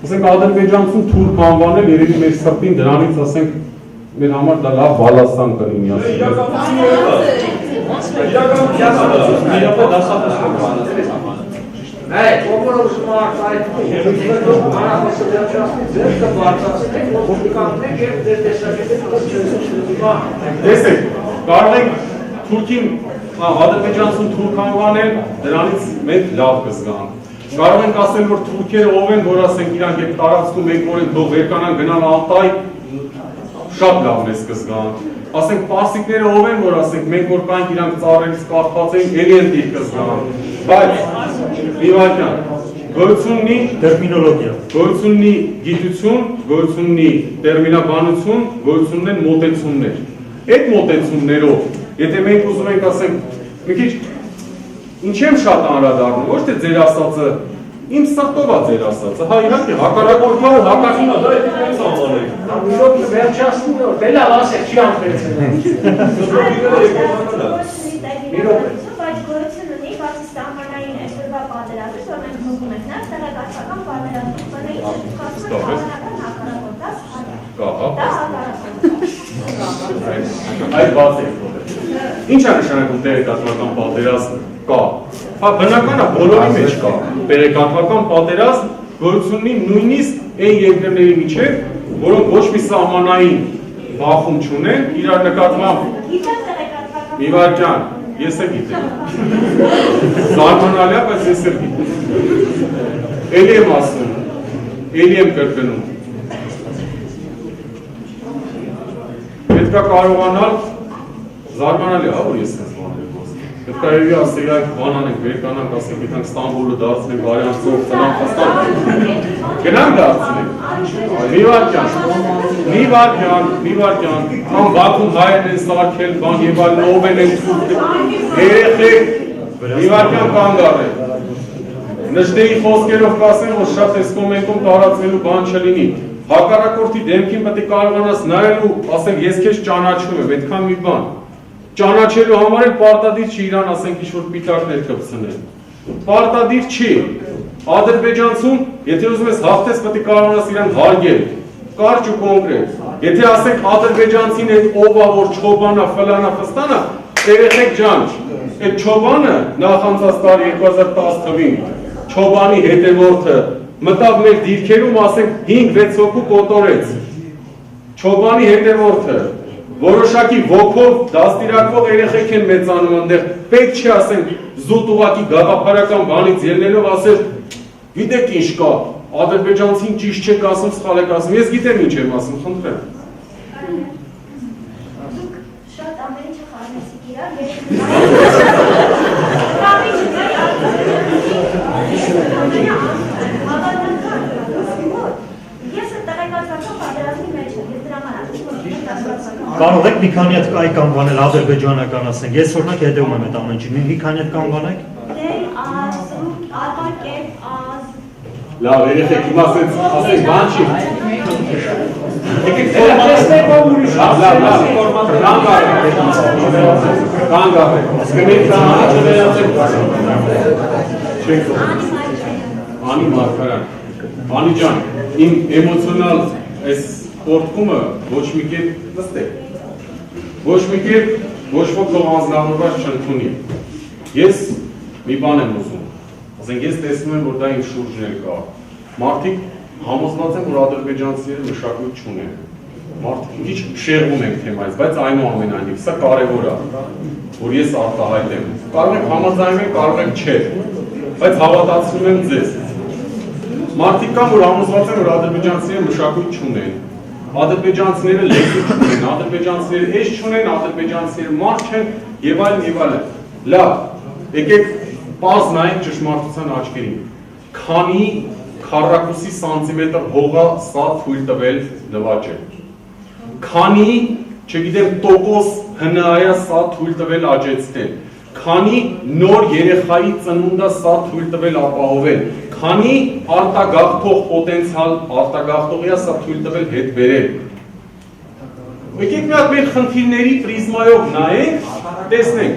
Ասենք Ադրբեջանցուն թուրք անվանել երևի մեր սրտին դրանից ասենք մեր համար դա լավ բալաստան կլինի ասենք։ Այդ օգնորոշումը արտահայտվում է, հանրապետության վերջացնի ձեր կբարձրացնեք, ոստիկաննեք եւ ձեր տեսակետից Տեսեք, կարող ենք թուրքին ադրբեջանցուն թուրք անվանել, դրանից մենք լավ կզգանք։ Կարող ենք ասել, որ թուրքերը ով են, որ ասենք իրանք երբ տարածքում մենք որ ենք թող վերկանան գնան Ալտայ, շատ լավ մեզ կզգանք։ Ասենք պարսիկները ով են, որ ասենք մենք որ կանք իրանք ծառերից կախված են, էլի են դիր կզգանք։ Բայց մի վարքյան, գոյություն ունի տերմինոլոգիա, գոյություն ունի գիտություն, գոյություն ունի տերմինաբանություն, գոյություն ունեն մոտեցումներ։ Այդ մոտեցումներով, եթե մենք ուզում ենք ասենք, մի քիչ ինչ եմ շատ անդրադառնում, ոչ թե ձեր ասածը, իմ սրտով է ձեր ասածը, հա իհարկե հակառակորդը հակակին է, դա է դրանից անվանենք։ Ամիսոք վերջացնում է, դե լավ ասեք, չի անվերցել։ Բայց գոյություն ունի, բացի սահմանային այսօրվա պատերազմից, որ մենք հոգում ենք նաև տեղեկատվական պատերազմից, բնեի չխասում ենք հավանական հակառակորդած Այդ բաց է ինչ է նշանակում տեղեկատվական պատերազմ կա։ Հա բնական է բոլորի մեջ կա։ Տեղեկատվական պատերազմ գոյություն ունի նույնիսկ այն երկրների միջև, որոնք ոչ մի սահմանային բախում չունեն, իրար նկատմամբ մի վարքյան, ես էլ գիտեմ։ Զարմանալի է, բայց ես էլ գիտեմ։ Էլի եմ ասում, էլի եմ կրկնում։ Պետք է կարողանալ զարմանալի է, որ ես ես բաներ խոսում։ Պետք է երևի ասել այդ բան անենք, վերկանանք, ասենք, գիտենք Ստամբուլը դարձնենք, Արյանցով, տնանք հաստատ։ Գնանք դարձնենք։ Մի վարքյան, կամ Բաքուն հայերն են սարքել, բան եւ այլն ով են երեխեք, մի վարքյան կանգ առել։ Նժդեի խոսքերով կասեն, որ շատ այս կոմենտում տարածվելու բան չլինի։ Հակառակորդի դեմքին պետք է կարողանաս նայել ու ասել ես քեզ ճանաչում եմ, այդքան մի բան։ ճանաչելու համար էլ պարտադիր չի իրան ասենք ինչ-որ պիտակներ կպցնել։ Պարտադիր չի։ Ադրբեջանցում, եթե ուզում ես հաղթես, պետք է կարողանաս իրան հարգել, կարճ ու կոնկրետ։ Եթե ասենք ադրբեջանցին այդ ով է, որ չոբանա, ֆլանա, ֆստանա, երեխեք ջան, այդ չոբանը նախանցած տարի 2010 թվին, չոբանի հետևորդը մտավ մեր դիրքերում, ասենք 5-6 հոգու կոտորեց։ Չոբանի հետևորդը որոշակի ոգով դաստիարակվող երեխեք են մեծանում այնտեղ, պետք չի ասենք զուտ ուղակի գաղափարական բանից ելնելով ասել, գիտեք ինչ կա, ադրբեջանցին ճիշտ չեք ասում, սխալ եք ասում, ես գիտեմ ինչ եմ ասում, խնդրեմ։ Դուք շատ ամեն ինչը խառնեցիք իրար, ես տեղեկացական պատերազմի մեջ եմ, ես դրա Կարող եք մի քանի հատ այ կանվանել ադրբեջանական ասենք, ես օրինակ հետևում եմ այդ ամեն ինչին, մի քանի հատ կանվանեք։ Լավ, երեխեք, հիմա ասենք բան չի։ Եկեք կանգ առեք, կնեք Անի Մարգարյան, Անի ջան, իմ էմոցիոնալ այս պորտկումը ոչ մի կերպ նստեք, ոչ մի կերպ ոչ ոք թող անձնավորված չընդունի։ Ես մի բան եմ ուզում, ասենք ես տեսնում եմ, որ դա իմ շուրջն էլ կա, մարդիկ համոզված են, որ ադրբեջանցիները մշակույթ չունեն, մարդիկ քիչ շեղվում ենք թեմայից, բայց այնուամենայնիվ սա կարևոր է, որ ես արտահայտեմ, կարող եք համաձայնել, կարող եք չէ, բայց հավատացնում եմ ձեզ, մարդիկ կան, որ համոզված են, որ ադրբեջանցիները մշակույթ չունեն, ադրբեջանցիները լեզու չունեն, ադրբեջանցիները էջ չունեն, ադրբեջանցիները մարդ չեն եւ այլն եւ այլն։ Լավ, եկեք պարզ նայենք ճշմարտության աչքերին։ Քանի քառակուսի սանտիմետր հողա սա թույլ տվել նվաճել։ Քանի, չգիտեմ, տոկոս հնայա սա թույլ տվել աճեցնել։ Քանի նոր երեխայի ծնունդը սա թույլ տվել ապահովել։ Քանի արտագաղթող պոտենցիալ արտագաղթողիա սա թույլ տվել հետ բերել։ Եկեք մի հատ մեր խնդիրների պրիզմայով նայենք, տեսնենք։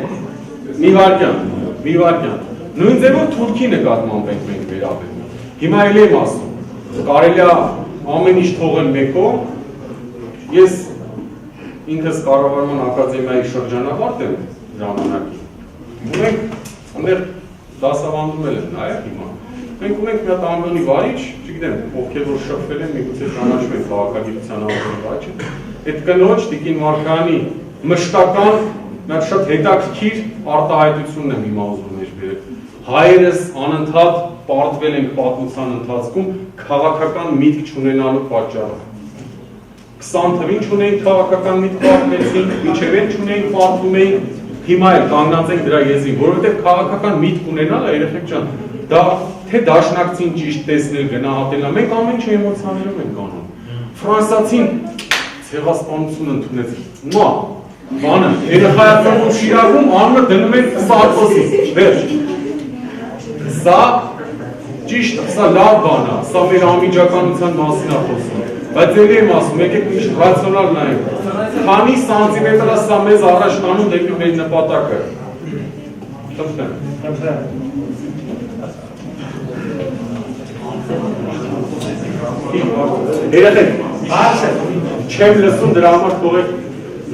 Մի վարքյան։ Նույն ձևով Թուրքի նկատմամբ ենք մենք վերաբերվում։ Հիմա էլ եմ ասում, կարելի է ամեն ինչ թողել մեկով։ Ես ինքս կառավարման ակադեմիայի շրջանավարտ եմ ժամանակին։ Ունենք այնտեղ դասավանդում եմ նայեք հիմա։ Մենք ունենք մի հատ անվանի վարիչ, չգիտեմ, ովքեր որ շփվել են, միգուցե ճանաչում են քաղաքագիտության անվանի վարիչը։ Այդ կնոջ Տիկին Մարգարյանի մշտական, նա շատ հետաքրքիր արտահայտությունն եմ հիմա ուզում մեջ բերել։ Հայերս անընդհատ պարտվել ենք պատմության ընթացքում քաղաքական միտք չունենալու պատճառով։ 20 թվին չունեինք քաղաքական միտք պարտվեցինք, մինչև այն չունեինք պարտվում էինք, հիմա էլ կանգնած ենք դրա եզրին, որովհետև քաղաքական միտք ունենալը երեխեք ջան, դա թե դաշնակցին ճիշտ տեսնել, գնահատելն է, մենք ամեն ինչ էմոցիաներով ենք անում։ Ֆրանսիացին ցեղասպանություն ընդունեց։ Մա, բանը, երեխայացնում Շիրակում անունը դնում են Սարկոզի, վերջ։ Սա ճիշտ, սա լավ բան է, սա մեր անմիջականության մասին է խոսում։ Բայց ելի եմ ասում, եկեք ինչ ռացիոնալ նայենք։ Քանի սանտիմետր է սա մեզ առաջ տանում դեպի մեր նպատակը։ Երեխեք, չեմ լսում դրա համար թողեք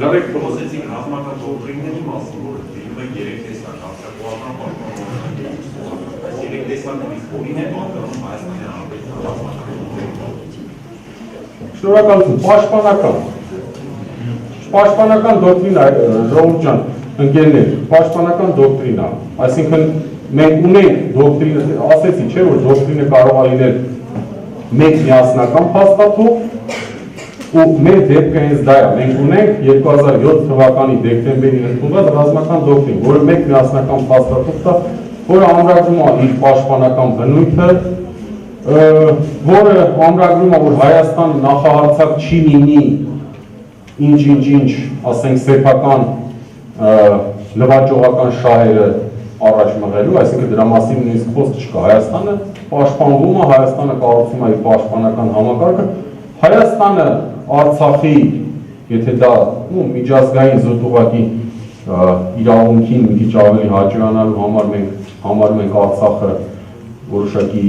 լրեք խոսեցիք ռազմական դոկտրինների մասին, որ դիմը 3 տեսակ հաստատողական պաշտպանություն։ Այս 3 տեսակներից որին է պատկանում Հայաստանի Հանրապետության Շնորհակալություն, պաշտպանական դոկտրին է, Ժողովուրդ ջան, ընկերներ, պաշտպանական դոկտրին է, այսինքն մենք ունենք դոկտրինը, ասեցի չէ, որ դոկտրինը կարող է լինել մեկ միասնական փաստաթուղթ ու մեր դեպքը հենց դա է, մենք ունենք 2007 թվականի դեկտեմբերին ընդունված ռազմական դոկտրին, որը մեկ միասնական փաստաթուղթ է, որը ամրագրում է իր պաշտպանական բնույթը, որը ամրագրում է, որ Հայաստան նախահարցակ չի լինի ինչ, ասենք սեփական լվաճողական շահերը առաջ մղելու, այսինքն դրա մասին նույնիսկ խոսք չկա, Հայաստանը պաշտպանվում է, Հայաստանը կառուցում է իր պաշտպանական համակարգը, Հայաստանը Արցախի, եթե դա միջազգային զուտուղակի իրավունքին մի քիչ ավելի հաճոյանալու համար մենք համարում ենք Արցախը որոշակի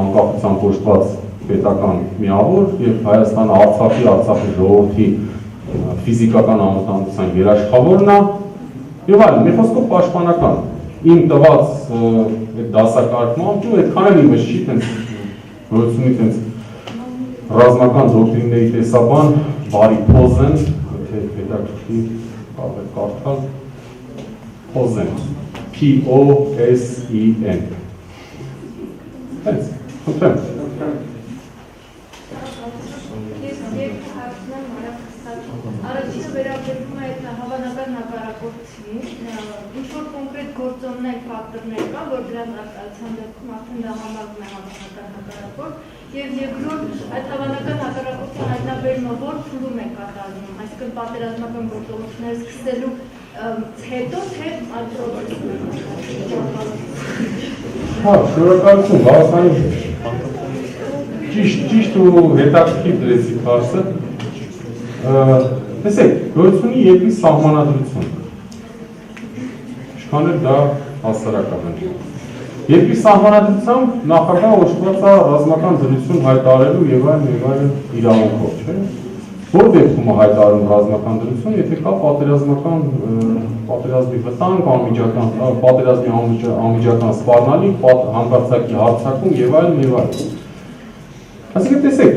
անկախության կոչված պետական միավոր եւ Հայաստանը Արցախի ժողովրդի ֆիզիկական անվտանգության երաշխավորն է եւ այլն, մի խոսքով պաշտպանական իմ տված այդ դասակարգման ու այդքան էլ իմը չի տենց գոյությունի տենց ռազմական դոկտրինների տեսաբան բարի Փոզեն, թե հետաքրքրի կարող կարդալ Փոզեն P-O-S-E-N Հենց, խնդրեմ Առաջինը վերաբերվում է այդ հավանական հակառակորդին, ինչ-որ կոնկրետ գործոններ, ֆակտորներ կան, որ դրան արտահայտության դեպքում արդեն դա համարվում է հավանական հակառակորդ, եւ երկրորդ այդ հավանական հակառակորդի հայտնաբերումը որ փուլում է կատարվում, այսինքն պատերազմական գործողություններ սկսելու հետո թե այդ Հա, շնորհակալություն, բավականին ճիշտ ու հետաքրքիր դրեցիք հարցը տեսեք, գոյություն ունի երկրի սահմանադրություն ինչքան էլ դա հասարակական է երկրի սահմանադրությամբ նախագահ օժտված է ռազմական դրություն հայտարարելու եւ այլն իրավունքով, չէ՞։ Որ դեպքում է հայտարարում ռազմական դրություն, եթե կա պատերազմի վտանգ, պատերազմի անմիջական սպառնալիք, հանկարծակի հարձակում եւ այլն։ Այսինքն տեսեք,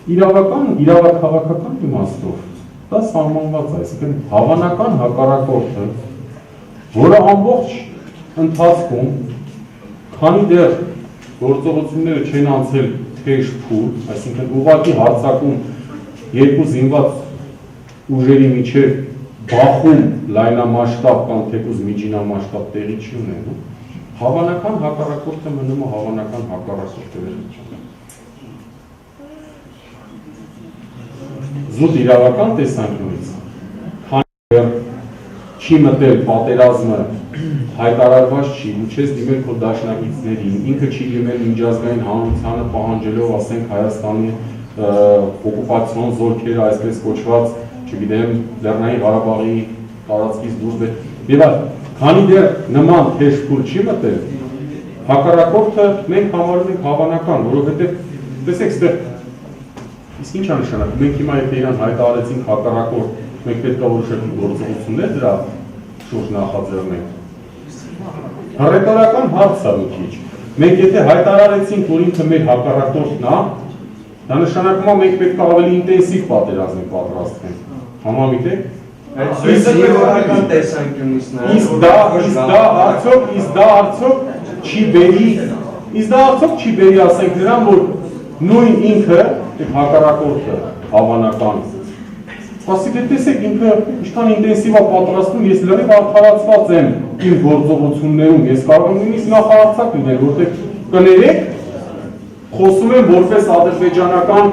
իրավաքաղաքական իմաստով դա սահմանված է, այսինքն հավանական հակառակորդը, որը ամբողջ ընթացքում, քանի դեռ գործողությունները չեն անցել թեժ փուլ, այսինքն ուղղակի հարձակում երկու զինված ուժերի միջև բախում լայնամասշտաբ կամ թեկուզ միջինամասշտաբ տեղի չի ունենում, հավանական հակառակորդը մնում է հավանական հակառակորդ զուտ իրավական տեսանկյունից, քանի դեռ չի մտել պատերազմը հայտարարված չի, ու չես դիմել քո դաշնակիցներին, ինքը չի դիմել միջազգային հանրությանը պահանջելով, ասենք, Հայաստանի օկուպացիոն զորքերը, այսպես կոչված, չգիտեմ, Լեռնային Ղարաբաղի տարածքից դուրս եւ այլն, քանի դեռ նման թեժ փուլ չի մտել, հակառակորդը մենք համարում ենք հավանական, որովհետեւ տեսեք, ստեղ իսկ ինչ է նշանակում, մենք հիմա եթե իրան հայտարարեցինք հակառակորդ, մենք պետք է որոշակի գործողություններ դրա շուրջ նախաձեռնենք։ Ռետորական հարց է մի քիչ։ Մենք եթե հայտարարեցինք, որ ինքը մեր հակառակորդն է, դա նշանակում է մենք պետք է ավելի ինտենսիվ պատերազմի պատրաստվենք։ Համամիտ եք։ Իսկ դա արդյոք չի բերի, ասենք նրան, որ նույն ինքը հակառակորդը հավանական Սպասի տեսեք ինքը ինչքան ինտենսիվ է պատրաստվում, ես լրիվ արդարացված եմ իմ գործողություններում, ես կարող եմ նույնիսկ նախահարցակ լինել, որտեղ կներեք, խոսում եմ որպես ադրբեջանական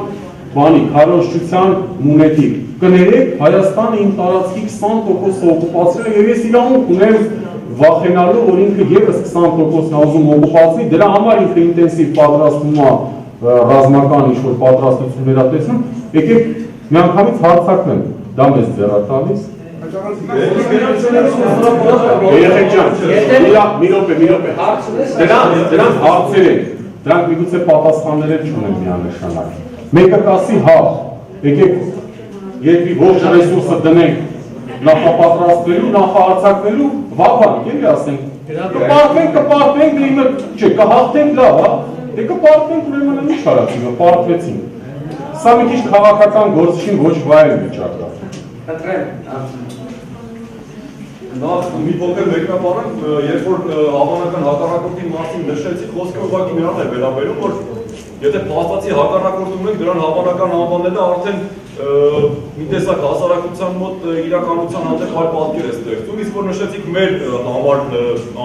բանի, քարոզչության մունետիկ, կներեք Հայաստանը իմ տարածքի 20% օկուպացրել եւ ես իրավունք ունեմ վախենալու, որ ինքը եւս 20%-ն ուզում օկուպացնի, դրա համար ինքը ինտենսիվ պատրաստվում է ռազմական ինչ-որ պատրաստություններ ատեսնում, եկեք միանգամից հարցակնեմ, դա մեզ ձեռա տալիս։ Երեխեք ջան, մի րոպե, դրանք հարցեր են, դրանք միգուցե պատասխաններ չունեն միանշանակ։ Մեկը կասի հա, եկեք երկրի ողջ ռեսուրսը դնենք նախապատրաստվելու, նախահարցակվելու, վաղանք, էլի ասենք, կպարտվենք, դիմը, չէ, կհաղթենք լավ, հա, դե կպարտվենք, ուրեմն ինչ հարացինը, պարտվեցինք։ Սա մի քիչ քաղաքական գործչին ոչ վայր վիճակա։ Նախ մի փոքր մեկնաբանեմ, երբ որ հավանական հակառակորդի մասին նշեցի, խոսքը ուղղակի նրան է վերաբերում, որ եթե փաստացի հակառակորդ ունենք, դրան հավանական անվանելը արդեն մի տեսակ հասարակության մոտ իրականության հանդեպ այլ պատկեր է ստեղծում, իսկ որ նշեցիք մեր համար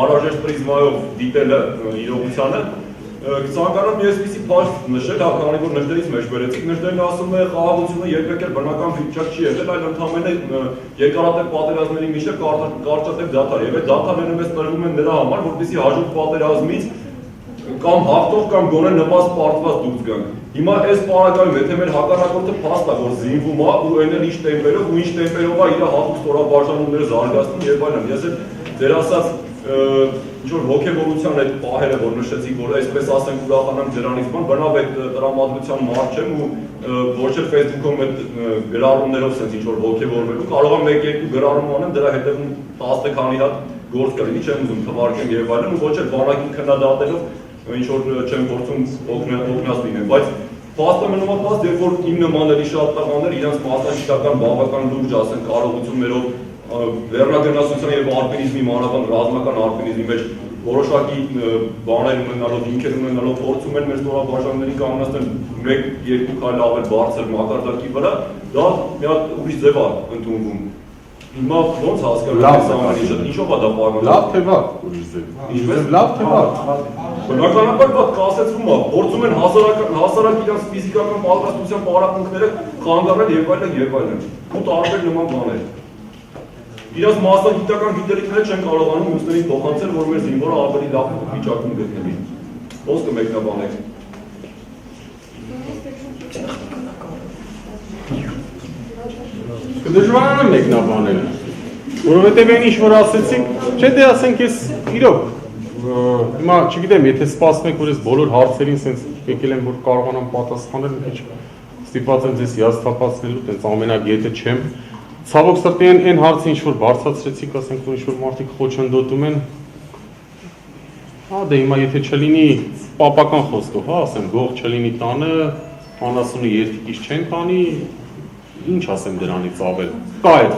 անհրաժեշտ պրիզմայով դիտելը իրողությանը, Ցանկանում ես այսպիսի փաստ նշել, քանի որ նժդերից մեջ բերեցիք, նժդերն ասում է խաղաղությունը երբեք էլ բնական վիճակ չի եղել, այլ ընդհանրապես երկարատև պատերազմների միջև կարճատև դադար, եւ այդ դադարները մեզ տրվում են նրա համար, որպեսզի հաջորդ պատերազմից կամ հաղթող կամ գոնե նպաստ պարտված դուրս գանք։ Հիմա այս պարագայում, եթե մեր հակառակորդը փաստ է, որ զինվում է ու այն էլ ինչ տեմպերով ու ինչ տեմպերով է իր հատուկ ստորաբաժանումները զարգացնում եւ այլն։ Ես էլ ձեր ասած ինչ-որ ոգևորության այդ պահերը, որ նշեցիք, որ այսպես ասենք ուրախանանք դրանից, բնավ այդ տրամադրության մարդ չեմ ու ոչ էլ Facebook-ում այդ գրառումներով sense ինչ-որ ոգևորվելու, կարող եմ 1-2 գրառում անեմ, դրա հետևում 10 քանի հատ գործ կլինի, չեմ ուզում թվարկեմ եւ այլն, ու ոչ էլ բանակի քննադատելով ինչ-որ չեմ փորձում օգնած լինեմ, բայց փաստը մնում է փաստ, երբ որ իմ նմանների շատ տղաներ իրենց մասնագիտական բավական լուրջ ասեն կարողություններով լեռնագնացության եւ ալպինիզմի մանավանդ ռազմական ալպինիզմի մեջ որոշակի բաներ ունենալով, հիմքեր ունենալով փորձում են մեր ստորաբաժանումներին կանգնեցնել 1-2 քայլ ավել բարձր մակարդակի վրա, դա մի հատ ուրիշ ձև է ընդունվում։ Հիմա ոնց հասկանալ այս ամենը, ինչով է դա պայմանավորված։ Լավ թե վատ, ուրիշ ձև։ Ինչպես լավ թե վատ։ Բնականաբար դա կասեցվում է, փորձում են հասարակ իրենց ֆիզիկական պատրաստության պարապմունքները խանգարել եւ այլն, ու տարբեր նման բաներ։ Իրաց մասնագիտական գիտելիքները չեն կարողանում մյուսներին փոխանցել, որ մեր զինվորը ավելի լավ վիճակում գտնվի։ Ոնց կմեկնաբանեք։ Կդժվարանա մեկնաբանել, որովհետև այն ինչ որ ասեցիք, չէ՞ դե ասենք ես իրոք հիմա չգիտեմ, եթե սպասում եք, որ ես բոլոր հարցերին սենց եկել եմ, որ կարողանամ պատասխանել, մի քիչ ստիպված եմ ձեզ հիասթափացնելու, տենց ամենագետը չեմ։ Ցավոք սրտի այն հարցը ինչ որ բարձրացրեցիք, ասենք որ ինչ որ մարդիկ խոչընդոտում են, հա դե հիմա եթե չլինի պապական խոսքով, հա, ասեմ, գող չլինի տանը, անասունի երթիկից չեն տանի, ինչ ասեմ դրանից ավել, կա այդ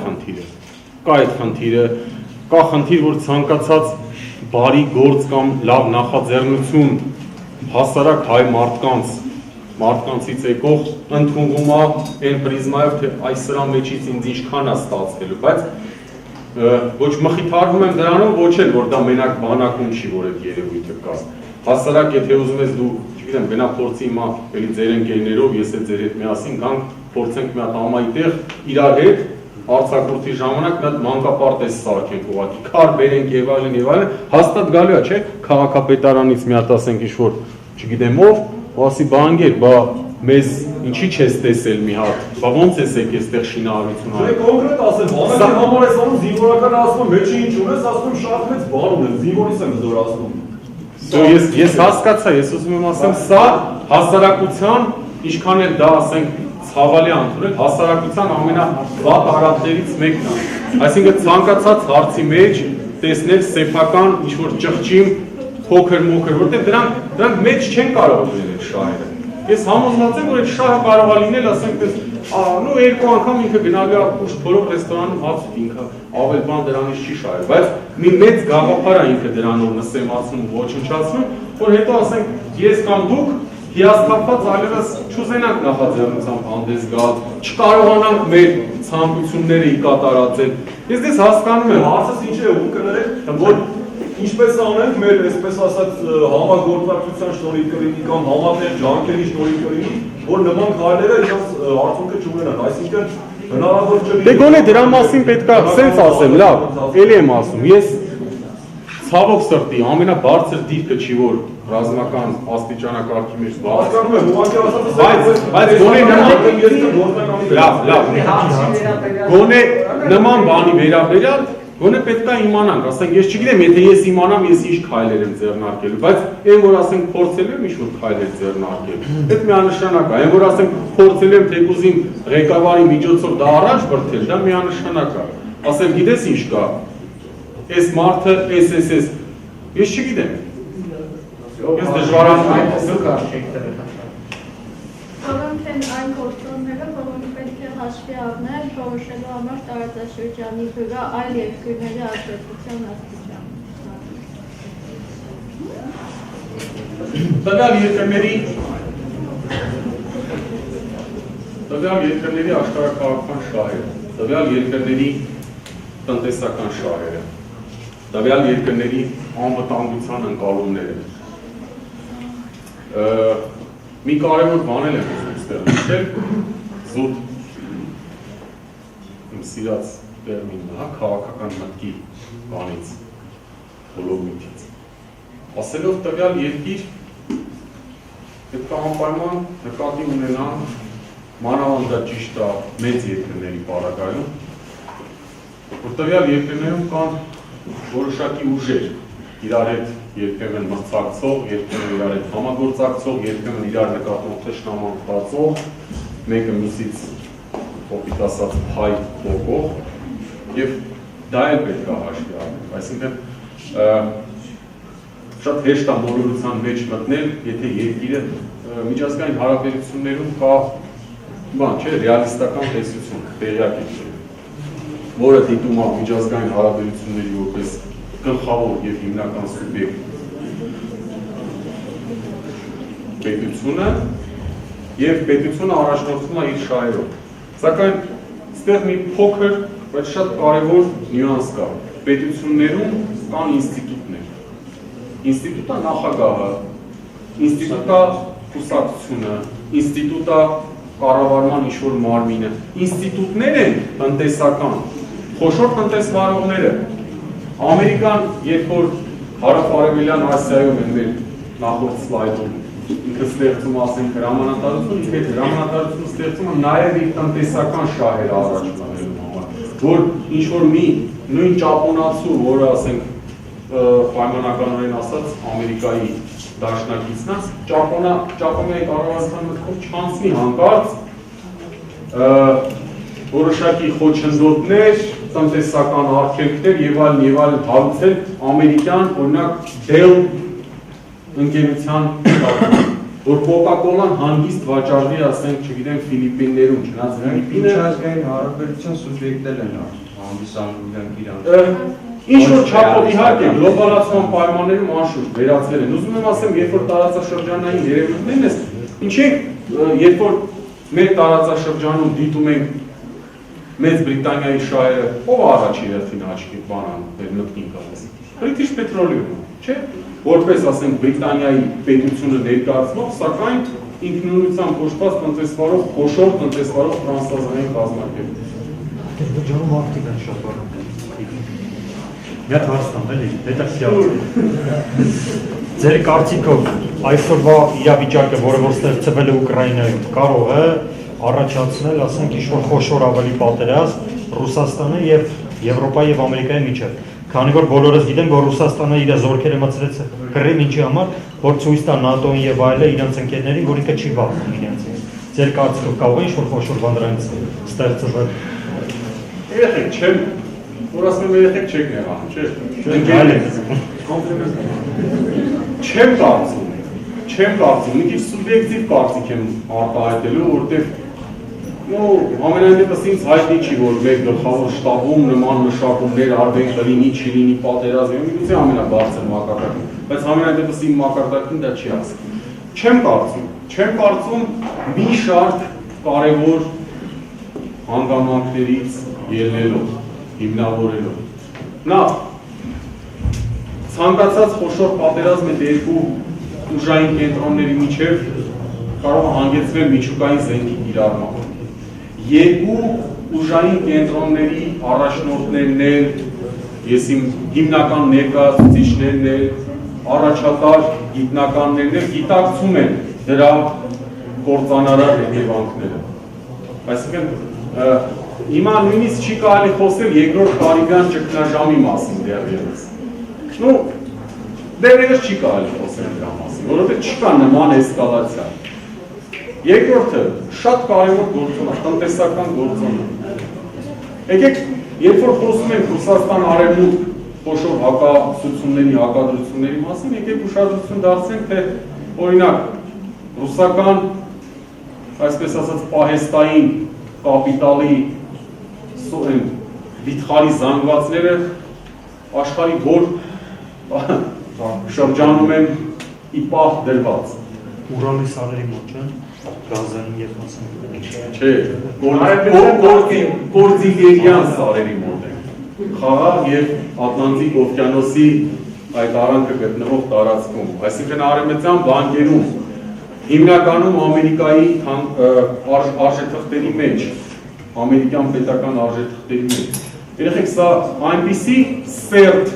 խնդիրը, կա խնդիր, որ ցանկացած բարի գործ կամ լավ նախաձեռնություն հասարակ հայ մարդկանցից եկող ընդունվում է այն պրիզմայով, թե այս սրա մեջից ինձ ինչքան է ստացվելու, բայց ոչ մխիթարվում եմ դրանով, ոչ էլ, որ դա մենակ բանակում չի, որ այդ երևույթը կա։ Հասարակ, եթե ուզում ես դու, չգիտեմ, գնա փորձի հիմա էլի ձեր ընկերներով, ես էլ ձեր հետ միասին գանք, փորձենք մի հատ ամայի տեղ իրար հետ արձակուրդի ժամանակ մի հատ մանկապարտեզ սարքենք ուղղակի, քար բերենք եւ այլն, հաստատ գալու է, չէ՞, քաղաքապետարանից մի հատ ասենք ինչ-որ, չգիտեմ ով, ու ասի բա անգեր, բա մեզ ինչի չես տեսել մի հատ, բա ոնց ես եք այստեղ շինարարություն արել։ Դե կոնկրետ ասեմ, բանակի համար ես անում զինվորական ասում, մեջի ինչ ունես, ասում եմ շատ մեծ բան ունեմ, զինվորից եմ զորացնում։ Ես հասկացա, ես ուզում եմ ասեմ, սա հասարակության, ինչքան էլ դա ասենք ցավալի ընդունել, հասարակության ամենավատ արատներից մեկն է։ Այսինքն ցանկացած հարցի մեջ տեսնել սեփական ինչ-որ ճղճիմ փոքր-մոքր, որտեղ դրանք մեջ չեն կարող լինել այդ շահերը։ Ես համոզված եմ, որ այդ շահը կարող է լինել, ասենք, նո երկու անգամ ինքը գնալու է ուշ բոլոր ռեստորանում հաց ինքը ավել բան դրանից չի շահել, բայց մի մեծ գաղափար է ինքը դրանով նսեմացնում, ոչնչացնում, որ հետո ասենք ես կամ դուք հիասթափված այլևս չուզենանք նախաձեռնությամբ հանդես գալ, չկարողանանք մեր ցանկությունները կատարածել։ Ես դες հասկանում եմ, հարցս ինչ է ու կներեք, որ ինչպես անենք մեր այսպես ասած համագործակցության շնորհիվ կլինի կամ համատեղ ջանքերի շնորհիվ կլինի, որ նման քայլերը իրաց արդյունքը չունենան, այսինքն հնարավոր չէ։ Դե գոնե դրա մասին պետք է սենց ասեմ, լավ, էլի եմ ասում, ես ցավոք սրտի ամենաբարձր դիրքը չի որ ռազմական աստիճանակարգի մեջ հասկանում եմ, ուղղակի ասած, բայց գոնե նման բանի վերաբերյալ գոնե պետք է իմանանք, ասենք ես չգիտեմ, եթե ես իմանամ, ես ինչ քայլեր եմ ձեռնարկելու, բայց այն որ ասենք փորձելու եմ ինչ-որ քայլեր ձեռնարկել, այդ միանշանակ է, այն որ ասենք փորձելու եմ թեկուզ իմ ղեկավարի միջոցով դա առաջ բրդել, դա միանշանակ է, ասեմ գիտես ինչ կա, այս մարդը SSS, ես չգիտեմ, ես դժվարանում եմ ասել, Որոնք են այն գործոնները, որոնք պետք է հաշվի առնել որոշելու համար տարածաշրջանի վրա այլ երկրների ազդեցության աստիճան։ Տվյալ երկրների աշխարհաքաղաքական շահերը, տվյալ երկրների տնտեսական շահերը, տվյալ երկրների անվտանգության ընկալումները։ Մի կարևոր բան էլ եմ ուզում ստեղծել, զուտ իմ սիրած տերմինը, հա, քաղաքական մտքի բանից, բոլորմիթից։ ասելով տվյալ երկիր պետք է անպայման նկատի ունենան մանավանդ դա ճիշտ է մեծ երկրների պարագայում, որ տվյալ երկրներում կան որոշակի ուժեր իրար հետ երբեմն մրցակցող, երբեմն իրար հետ համագործակցող, երբեմն իրար նկատմամբ թշնաման խաղացող, մեկը մյուսից կոպիտ ասած փայ փոխող եւ դա էլ պետք է հաշվի առնել, այսինքն շատ հեշտ է մոլորության մեջ մտնել, եթե երկիրը միջազգային հարաբերություններում կա բան չէ, ռեալիստական տեսություն, տեղյակ է, որը դիտում է միջազգային հարաբերությունների որպես գլխավոր եւ հիմնական սուբյեկտ պետությունը եւ պետությունը առաջնորդվում է իր շահերով։ Սակայն այստեղ մի փոքր, բայց շատ կարևոր նյուանս կա։ Պետություններում կան ինստիտուտներ։ Ինստիտուտը նախագահը, ինստիտուտը կուսակցությունը, ինստիտուտը կառավարման ինչ-որ մարմինը, ինստիտուտներ են տնտեսական, խոշոր տնտեսվարողները։ Ամերիկան, երբ որ հարավ-արևելյան Ասիայում են մեր նախորդ սլայդում ինքը ստեղծում ասենք հրամանատարություն, ինքը հրամանատարություն ստեղծում է նաև իր տնտեսական շահերը առաջ տանելու համար, որ ինչ-որ մի նույն ճապոնացու, որը ասենք պայմանականորեն ասած Ամերիկայի դաշնակիցն է, Ճապոնիայի կառավարության մտքով չանցնի հանկարծ որոշակի խոչընդոտներ, տնտեսական արգելքներ եւ այլն հարուցել ամերիկյան, օրինակ Dell ընկերության որ Coca-Cola-ն հանգիստ վաճառվի, ասենք, չգիտեմ, Ֆիլիպիններում, չնայած Ֆիլիպինը միջազգային հարաբերության սուբյեկտներ են հանդիսանում իրենք ինչ որ չափով իհարկե գլոբալացման պայմաններում անշուշտ վերացվել են։ Ուզում եմ ասեմ, երբ որ տարածաշրջանային երևույթներն են, ինչի երբ որ մեր տարածաշրջանում դիտում ենք Մեծ Բրիտանիայի շահերը, ով առաջի հերթին աչքի բանան մեր մտքին գալիս։ British Petroleum-ը, չէ՞, որպես ասենք Բրիտանիայի պետությունը ներկայացնող, սակայն ինքնուրույնությամբ կոչված տնտեսվարող, խոշոր տնտեսվարող տրանսազիային կազմակերպություն։ Ադրբեջանում ակտիվ են շատ բառ։ Մի հատ հարց տամ, էլի, հետաքրքիր։ Ձեր կարծիքով այսօրվա իրավիճակը, որը որ ստեղծվել է Ուկրաինայում, կարող է առաջացնել, ասենք, ինչ-որ խոշոր ավելի պատերազմ Ռուսաստանը եւ Եվրոպայի եւ Ամերիկայի միջեւ։ Քանի որ բոլորս գիտեն, որ Ռուսաստանը իր զորքերը մտցրեց Կրիմ ինչի համար, որ ցույց տա ՆԱՏՕ-ին եւ այլը իրենց ընկերներին, որ ինքը չի վախենում իրենցից։ Ձեր կարծիքով կարող է ինչ-որ խոշոր բան դրանից ստեղծվել։ Երեխեք չեմ, որ ասում եմ երեխեք չեք եղան, չէ՞։ Չեմ կարծում, մի քիչ սուբյեկտիվ կարծիք եմ արտահայտելու, որովհետև ամենայն դեպս ինձ հայտնի չի, որ մեր գլխավոր շտաբում նման մշակումներ արվեն, կլինի, չի լինի պատերազմ, միգուցե ամենաբարձր մակարդակում, բայց ամենայն դեպս իմ մակարդակին դա չի ասում։ Չեմ կարծում մի շարք կարևոր հանգամանքներից ելնելով, հիմնավորելով։ Նախ, ցանկացած խոշոր պատերազմը երկու ուժային կենտրոնների միջև կարող է հանգեցնել միջուկային զենքի կիրառմամբ։ Երկու ուժային կենտրոնների առաջնորդներն էլ, ես իմ հիմնական ներկայացուցիչներն էլ, առաջատար գիտնականներն էլ գիտակցում են դրա կործանարար հետևանքները։ Այսինքն, հիմա նույնիսկ չի կարելի խոսել երկրորդ Կարիբյան ճգնաժամի մասին դեռևս։ Դեռևս չի կարելի խոսել դրա մասին, որովհետև չկա նման էսկալացիա։ Երկրորդը շատ կարևոր գործոն է, տնտեսական գործոն է։ Եկեք, երբ որ խոսում ենք Ռուսաստան արևմուտք խոշոր հակասությունների, հակադրությունների մասին, եկեք ուշադրություն դարձնենք, թե օրինակ ռուսական, այսպես ասած, պահեստային կապիտալի վիթխարի զանգվածները աշխարհի որ շրջանում են ի պահ դրված։ Ուրալի սարերի մոտ չեն, գազային եւ մասնավորապես։ Չէ, կորձիլերյան սարերի մոտ են։ Խաղաղ եւ Ատլանտիկ օվկիանոսի այդ արանքը գտնվող տարածքում, այսինքն արևմտյան բանկերում, հիմնականում Ամերիկայի արժեթղթերի մեջ, ամերիկյան պետական արժեթղթերի մեջ։ Երեխեք, սա այնպիսի սերտ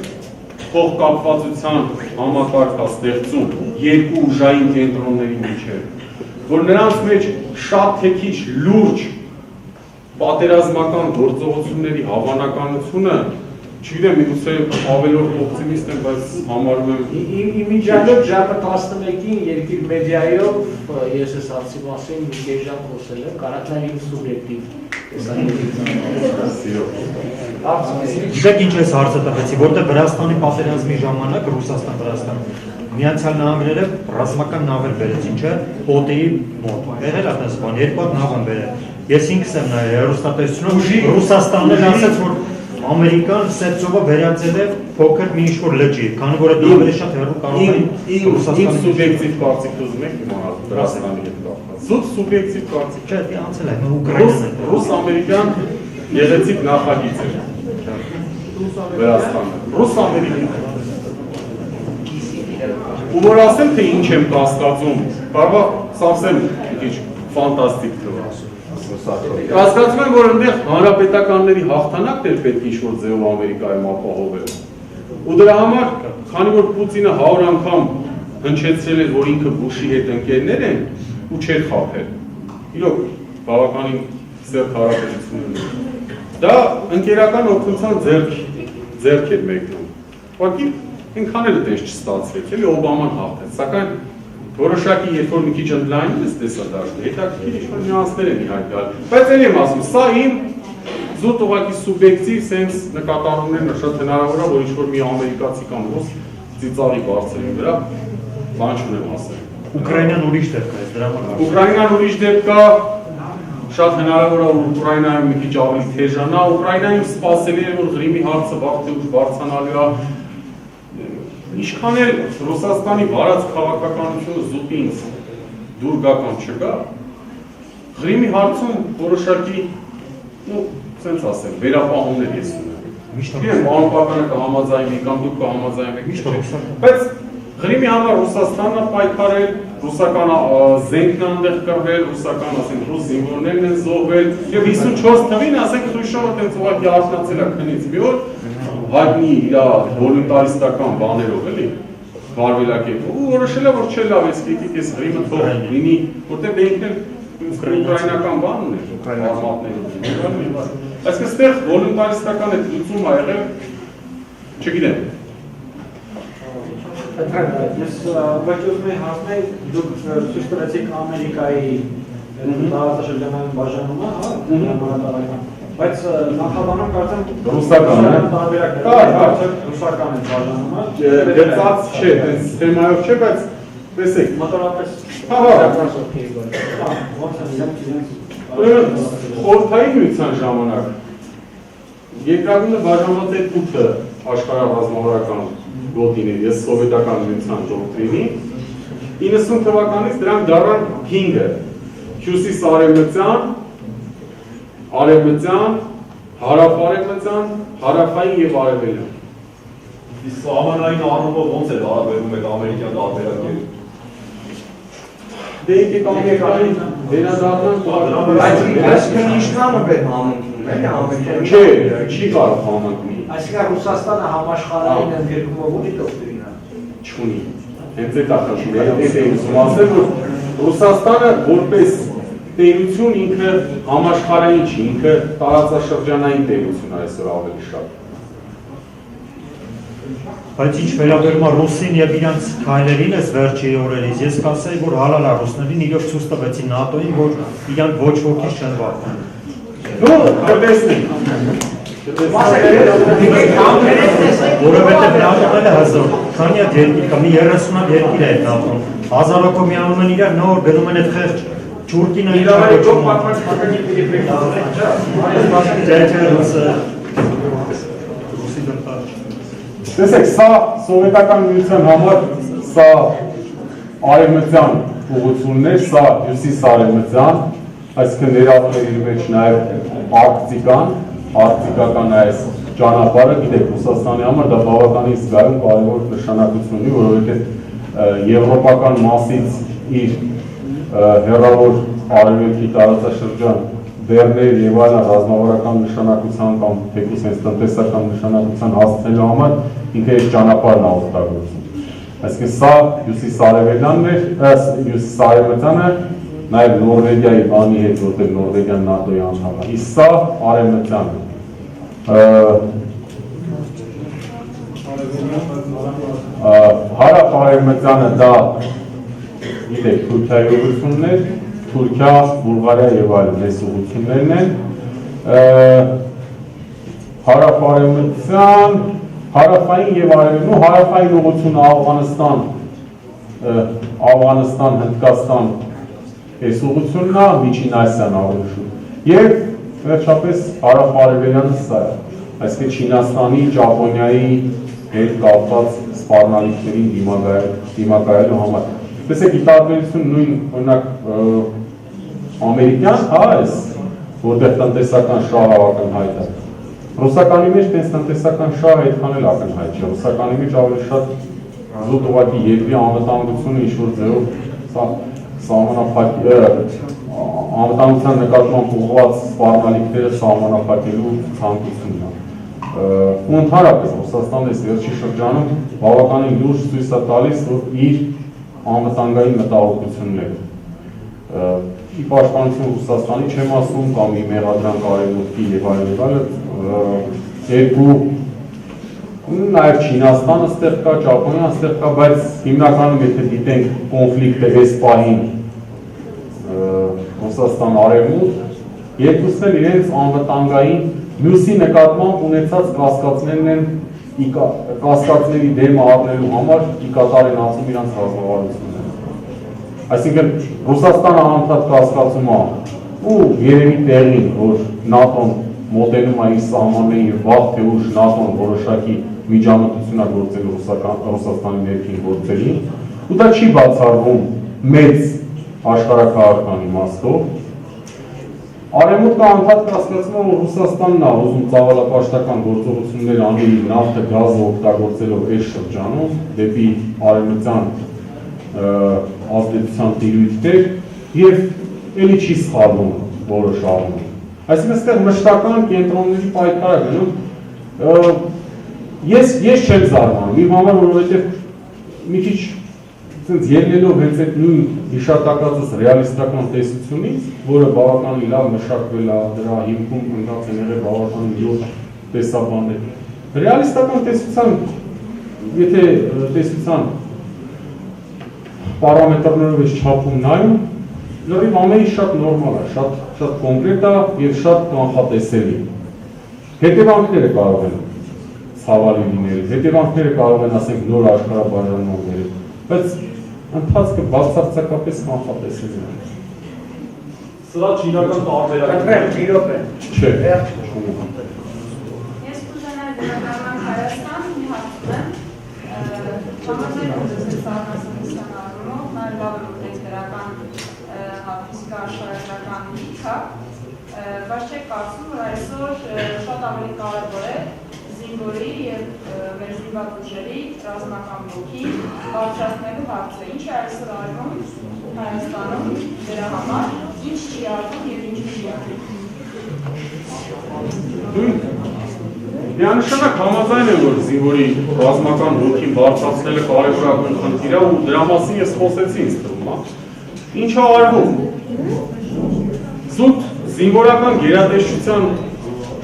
փոխկապվածության համակարգաստեղծում երկու ուժային կենտրոնների միջև, որ նրանց մեջ շատ թե քիչ լուրջ պատերազմական գործողությունների հավանականությունը, չգիտեմ, միգուցե ավելորդ օպտիմիստ եմ, բայց համարում եմ Իմիջիայլոք ժամը 11-ին երկիր մեդիայով ես ես հարցի մասին մի քիչ ժամ խոսել եմ, կարաք նաև իմ սուբյեկտիվ Գիտեք ինչ ես հարցը տվեցի, որտեղ Վրաստանի պատերազմի ժամանակ Ռուսաստան-Վրաստան Միացյալ Նահանգները ռազմական նավեր բերեցին, չէ՞, օտեի մոտ։ Եղել է այդպես բան, երկու հատ նավ են բերել։ Ես ինքս եմ նայել հեռուստատեսությունում, Ռուսաստանն էլ ասաց, որ Ամերիկան Սեպտոբը վերածել է փոքր մի ինչ-որ լճի, քանի որ այդ նավերը շատ հեռու կարող են Իմ սուբյեկտիվ կարծիքն ուզում եք իմանալ Վրաստանի հետ կապված։ Զուտ սուբյեկտիվ կարծիք չէ, դա անցել է Ուկրաինան։ Ռուս-ամերիկյան գեղեցիկ նախագիծ է Վրաստանը։ Ռուս-ամերիկյան։ Ու որ ասեմ, թե ինչ եմ կասկածում, կարող է սավսեմ մի քիչ ֆանտաստիկ թվա։ Կասկածում եմ, որ այնտեղ հանրապետականների հաղթանակն էլ պետք է ինչ-որ ձևով Ամերիկայում ապահովել։ Ու դրա համար, քանի որ Պուտինը 100 անգամ հնչեցրել էր, որ ինքը Բուշի հետ ընկերներ են ու չէր խաբել։ Իրոք, բավականին սերտ հարաբերություններ ունեն։ Դա ընկերական օգնության ձեռք էր մեկնում։ Ուղղակի ինքան էլ այդպես չստացվեց, էլի Օբաման հաղթեց, սակայն որոշակի երբ որ մի քիչ ընդլայնում ես տեսադաշտը, հետաքրքիր ինչ-որ նյուանսներ են իհարկե, բայց էլ եմ ասում, սա իմ զուտ ուղղակի սուբյեկտիվ սենս նկատառումներն է, շատ հնարավոր է, որ ինչ-որ մի ամերիկացի կամ ռուս ծիծաղի բարձրին վրա, բան չունեմ ասել։ Ուկրաինան ուրիշ դեպք է, դրա համար։ Ուկրաինան ուրիշ դեպք կա, շատ հնարավոր է, որ Ուկրաինայում մի քիչ ավելի թեժանա, Ուկրաինայում սպասելի է, որ Ղրիմի հարցը վաղ թե ուշ բարձրանալու է։ Ինչքան էլ Ռուսաստանի վարած քաղաքականությունը զուտ ինձ դուր գա կամ չգա, Ղրիմի հարցում որոշակի, սենց ասեմ, վերապահումներ ես ունեմ։ Չգիտեմ, անպականը կհամաձայնվի կամ դուք կհամաձայնվեք, բայց Ղրիմի համար Ռուսաստանը պայքարել, ռուսական զենքն այնտեղ կռվել, ռուսական, ասենք, ռուս զինվորներն են զոհվել, եւ 54 թվին, ասենք, Խրուշչովը տենց ուղղակի արթնացել է քնից մի օր, հայտնի իր վոլունտարիստական բաներով, էլի, վարվելակերպով, ու որոշել է, որ չէ լավ, ես եկեք ես Ղրիմը թող լինի, որտեղ դե ինքն էլ ուկրաինական բան ուներ, արմատներով։ Այսինքն այստեղ վոլունտարիստական այդ լուծումը ա եղել, չգիտեմ։ Ես բայց ուզում եմ հասնել, դուք ցույց տվեցիք Ամերիկայի տարածաշրջանային բաժանումը, հա, բայց նախաբանում կարծեմ ռուսական է։ Ռուսական է բաժանումը։ Գծած չէ, այս թեմայով չէ, բայց տեսեք, մոտորապես խորհրդային միության ժամանակ երկրագույնը բաժանված է 8 աշխարհառազմավարական գոտիներ, ես սովետական միության դոկտրինի, 90 թվականից դրանք դառան 5-ը, հյուսիս-արևմտյան, արևմտյան, հարավ-արևմտյան, հարավային եւ արևելյան։ Իսկ սահմանային առումով ոնց է հարաբերում այդ ամերիկյան տարբերակները։ Դե եկեք ամերիկային վերադառնանք, այսինքն ինչքան է համընկնում, էլի ամերիկյան։ Չէ, չի կարող համընկնի։ Այսինքն Ռուսաստանը համաշխարհային ընդգրկումով ունի դոկտրինա։ Չունի։ Հենց այդ ախտաշուրը, այդ է ուզում ասել, որ Ռուսաստանը որպես տերություն ինքը համաշխարհային չի, ինքը տարածաշրջանային տերություն է այսօր ավելի շատ։ Բայց ինչ վերաբերում է Ռուսին եւ իրանց քայլերին էս վերջի օրերից, ես կասեի, որ հալալ է ռուսներին իրոք ցույց տվեցին ՆԱՏՕ-ին, որ իրանք ոչ ոքից չեն վախենում։ Դու կտեսնի։ Որովհետեւ ՆԱՏՕ-ն էլ է հզոր, քանի հատ երկիր կա, մի 30-ատ երկիր է այդ ՆԱՏՕ-ն։ Հազարակով միանում են իրար, նոր գնում են այդ խեղճ Թուրքին այն իրավեջով պատմական Տեսեք, սա սովետական միության համար սա արևմտյան ուղղությունն է, սա հյուսիս-արևմտյան, այսինքն ներառում իր մեջ նաև արկտիկան, արկտիկական այս ճանապարհը, գիտեք, Ռուսաստանի համար դա բավականին զգայուն կարևոր նշանակություն ունի, որովհետև եվրոպական մասից իր հեռավոր արևելքի տարածաշրջան բեռներ եւ այլն ռազմավարական նշանակության կամ թեկուզ հենց տնտեսական նշանակության հասցնելու համար ինքը այս ճանապարհն է օգտագործում։ Այսինքն սա հյուսիսարևելյանն է, հյուսիսարևմտյանը նաեւ Նորվեգիայի բանի հետ, որտեղ Նորվեգիան ՆԱՏՕ-ի անդամ է։ Իսկ սա արևմտյանն է։ Հարավ-արևմտյանը դա գիտեք Թուրքիայի ուղղությունն է, Թուրքիա, Բուլղարիա եւ այլն այս ուղղություններն են։ Հարավ-արևմտյան, հարավային եւ արևելյան, հարավային ուղղությունը Աֆղանստան, Հնդկաստան այս ուղղությունն է, Միջին Ասիան ավելի շուտ։ Եվ վերջապես հարավ-արևելյանը սա է, այսինքն Չինաստանի, Ճապոնիայի հետ կապված սպառնալիքներին դիմակայելու համար։ Տեսեք, ի տարբերություն նույն օրինակ ամերիկյան, այս, որտեղ տնտեսական շահը ակնհայտ է։ Ռուսականի մեջ տենց տնտեսական շահը այդքան էլ ակնհայտ չէ։ Ռուսականի մեջ ավելի շատ զուտ ուղղակի երկրի անվտանգությունը ինչ-որ ձևով անվտանգության նկատմամբ ուղղված սպառնալիքները սահմանափակելու ցանկությունն է։ Ու ընդհանրապես Ռուսաստանը այս վերջի շրջանում բավականին լուրջ ցույց է տալիս, որ իր անվտանգային մտահոգությունները ի պաշտպանություն Ռուսաստանի չեմ ասում կամ ի մեղադրանք արևմուտքի եւ այլն, երկու նաեւ Չինաստանը ստեղ կա, Ճապոնիան ստեղ կա, բայց հիմնականում եթե դիտենք կոնֆլիկտը այս պահին Ռուսաստան արևմուտք, երկուսն էլ իրենց անվտանգային մյուսի նկատմամբ ունեցած կասկածներն են կասկածների դեմ առնելու համար ի կատար են ածում իրանց ռազմավարությունները։ Այսինքն Ռուսաստանը անդադ կասկածում է ու երևի տեղին, որ ՆԱՏՕ-ն մոտենում է իր սահմաններին եւ վաղ թե ուշ ՆԱՏՕ-ն որոշակի միջամտություն է գործելու Ռուսաստանի ներքին գործերին, ու դա չի բացառվում մեծ աշխարհաքաղաքական իմաստով։ Արևմուտքը անդադ կասկածում է, որ Ռուսաստանն է ուզում ծավալապաշտական գործողություններ անել նավթը, գազը օգտագործելով այս շրջանում դեպի արևմտյան ազդեցության տիրույթներ եւ էլի չի սխալվում որոշ առումով։ Այսինքն այստեղ մշտական կենտրոնների պայքար է գնում։ Ես չեմ զարմանում, իմ համար, որովհետեւ մի քիչ ցենց ելնելով հենց այդ նույն հիշատակածս ռեալիստական տեսությունից, որը բավականին լավ մշակվել է, դրա հիմքում ընկած են եղել բավականին լուրջ տեսաբաններ։ Ռեալիստական տեսության, եթե տեսության պարամետրներով ես չափում նայում, լրիվ ամեն ինչ շատ նորմալ է, շատ կոնկրետ է եւ շատ կանխատեսելի։ Հետևանքները կարող են ցավալի լինել, հետևանքները կարող են ասենք նոր աշխարհաբաժանումներ, բայց ընթացքը բացարձակապես կանխատեսելի է։ Սրա չինական տարբերակն է։ Չէ։ Ես կուզենայի դրական Հայաստան մի հարցում եմ։ Բայց չեք կարծում, որ այսօր շատ ավելի կարևոր է զինվորի եւ մեր զինված ուժերի ռազմական ոգի բարձրացնելու հարցը։ Ինչ է այսօր արվում Հայաստանում դրա համար, ինչ չի արվում եւ ինչ չի արվում։ Միանշանակ համաձայն եմ, որ զինվորի ռազմական ոգին բարձրացնելը կարևորագույն խնդիր է ու դրա մասին ես խոսեցի ինձ թվում է։ Ինչ է արվում։ Զուտ զինվորական գերատեսչության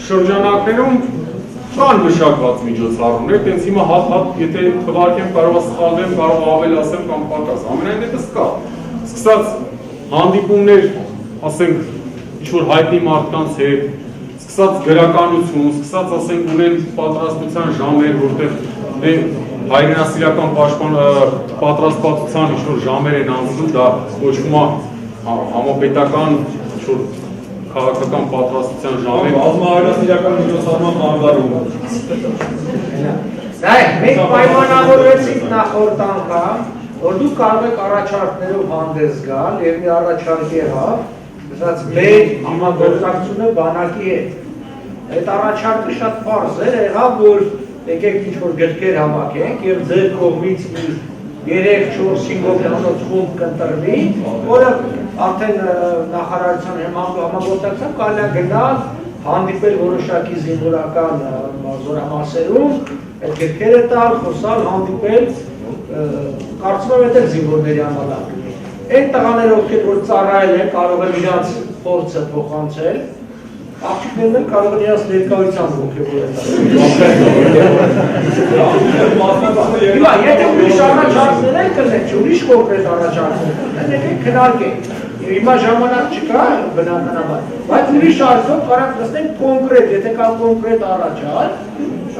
շրջանակներում կան մշակված միջոցառումներ, տենց հիմա հատ եթե թվարկեմ, կարող է սխալվեմ, կարող ավել ասեմ կամ պակաս, ամենայն դեպս կա։ Սկսած հանդիպումներ, ասենք, ինչ-որ հայտնի մարդկանց հետ, սկսած գրականություն, սկսած ասենք ունեն պատրաստության ժամեր, որտեղ հայրենասիրական պատրաստվածության ինչ-որ ժամեր են անցնում, դա կոչվում է համապետական ինչ-որ քաղաքական պատրաստության ժամեր։ Ազգայնասիրական միջոցառման խանգարումը։ Մենք պայմանավորվեցինք նախորդ անգամ, որ դուք կարող եք առաջարկներով հանդես գալ եւ մի առաջարկ եղավ, ասած մեր համագործակցությունը բանակի հետ։ Այդ առաջարկը շատ պարզ էր, եղավ որ եկեք ինչ-որ գրքեր համակենք եւ ձեր կողմից 3-4-5 օգնանոց խումբ կընտրվի, որը արդեն նախարարության համագործակցությամբ կարելի է գնալ հանդիպել որոշակի զինվորական զորամասերում, այդ գրքերը տալ, խոսալ, հանդիպել, կարծում եմ այդ զինվորների անվանակ լինի։ Այդ տղաները, ովքեր որ ծառայել են, կարող են իրենց փորձը փոխանցել, աղջիկներն էլ կարող են իրենց ներկայությամբ ոգևորել։ Եթե ուրիշ առաջարկներ են կլներ, ուրիշ կոնկրետ առաջարկներ, եկեք քննարկենք։ Հիմա ժամանակ չկա բնականաբար, բայց ուրիշ արդյոք կարանք նստենք կոնկրետ, եթե կա կոնկրետ առաջարկ,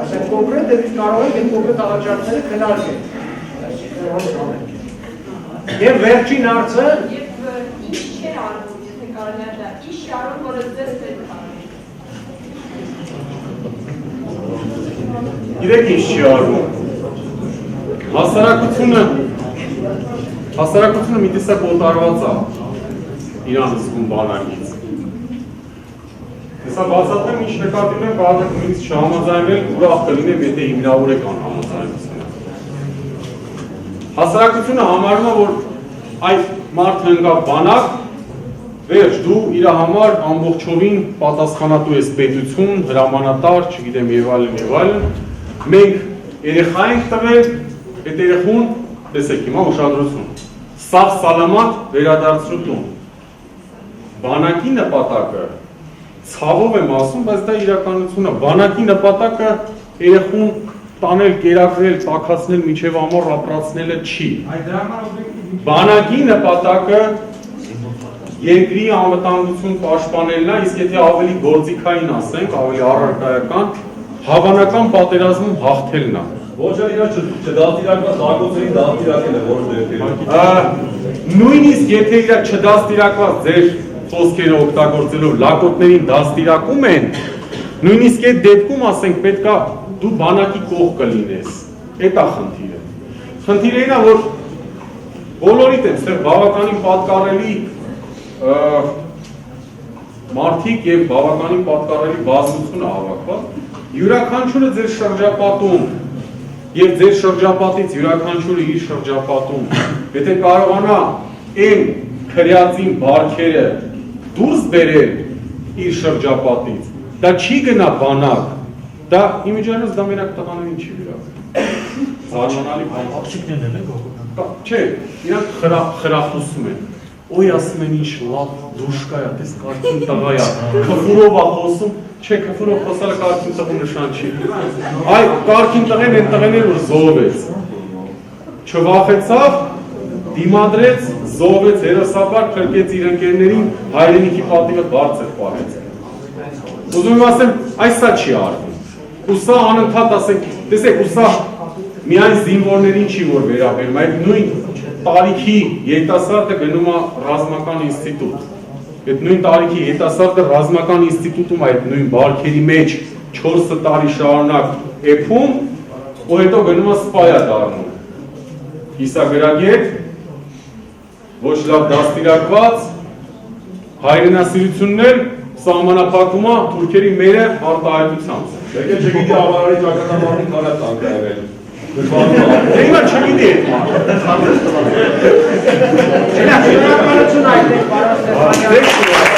ասենք կոնկրետ, կարող ենք այդ կոնկրետ առաջարկները քննարկենք։ Եվ վերջին հարցը ինչ չէր արվում, եթե կարելի է դա, ինչ շարում, որը ձեզ պետք է։ Գիտեք ինչ չի արվում։ Հասարակությունը մի տեսակ օտարված է իրան զգում բանակից։ Հեսա բացատրեմ ինչ նկատի ունեմ, կարող եք նույնիսկ չհամաձայնել, ուրախ կլինեմ, եթե հիմնավոր եք անհամաձայնությունը։ Հասարակությունը համարում է, որ այդ մարդը ընկավ բանակ, վերջ, դու իր համար ամբողջովին պատասխանատու ես պետություն, հրամանատար, չգիտեմ եւ այլն, մենք երեխա ենք տվել, այդ երեխուն, տեսեք հիմա ուշադրություն, սաղ սալամատ վերադարձրու տուն։ Բանակի նպատակը, ցավով եմ ասում, բայց դա իրականություն է, բանակի նպատակը երեխուն տանել, կերակրել, տաքացնել, միջև ամառ ապրացնելը չի։ Բանակի նպատակը երկրի անվտանգություն պաշտպանելն է, իսկ եթե ավելի գործիքային ասենք, ավելի առարկայական, հավանական պատերազմում հաղթելն է։ Ոչ էլ իրար չդաստիարակված հագոցերին դաստիարակել է որոշ դեպքերում։ Նույնիսկ եթե իրար չդաստիարակված ձեր խոսքերը օգտագործելով լակոտներին դաստիարակում են, նույնիսկ այդ դեպքում ասենք պետքա դու բանակի կողք կլինես, այդ է խնդիրը։ Խնդիրը այն է, որ բոլորիդ եմ, ստեղ բավականին պատկառելի մարդիկ և բավականին պատկառելի բազմությունը հավաքված, յուրաքանչյուրը ձեր շրջապատում և ձեր շրջապատից յուրաքանչյուրը իր շրջապատում, եթե կարողանա այն քրյացին բարքերը դուրս բերել իր շրջապատից, դա չի գնա բանակ, դա իմիջիայլոց դա մենակ տղաներին չի վիրավորում։ Զարմանալի բան։ Աղջիկներն են գողոքան։ Չէ, իրանք խրախուսում են։ Ոյ ասում են ինչ լավ դուշկա է, տես կարքին տղա է, քֆուրով է խոսում, չէ, քֆուրով խոսալը կարքին տղու նշան չի։ Այ կարքին տղեն են տղեն էր, որ զոհվեց։ Չվախեցավ, դիմադրեց, զոհվեց, հերոսաբար փրկեց իր ընկերներին, հայրենիքի պատիվը բարձր պահեց։ Ուզում եմ ասեմ, այս սա չի արվում։ Ու սա անընդհատ ասենք, տեսեք, ու սա միայն զինվորներին չի որ վերաբերում, այդ նույն տարիքի երիտասարդը գնում է ռազմական ինստիտուտ։ Այդ նույն տարիքի երիտասարդը ռազմական ինստիտուտում այդ նույն բարքերի մեջ 4 տարի շարունակ էփում, ու հետո գնում է սպայա դառնում։ Կիսագրագետ, ոչ լավ դաստիարակված, հայրենասիրությունն էլ սահմանափակում է թուրքերի մերը արտահայտությամբ։ Եկել չգիտի ավարարի ճակատամարտի քանա տանք է եղել։ Հիմա չգիտի այդ մարդը։ Շնորհակալություն այդպես, պարոն Ստեփանյան։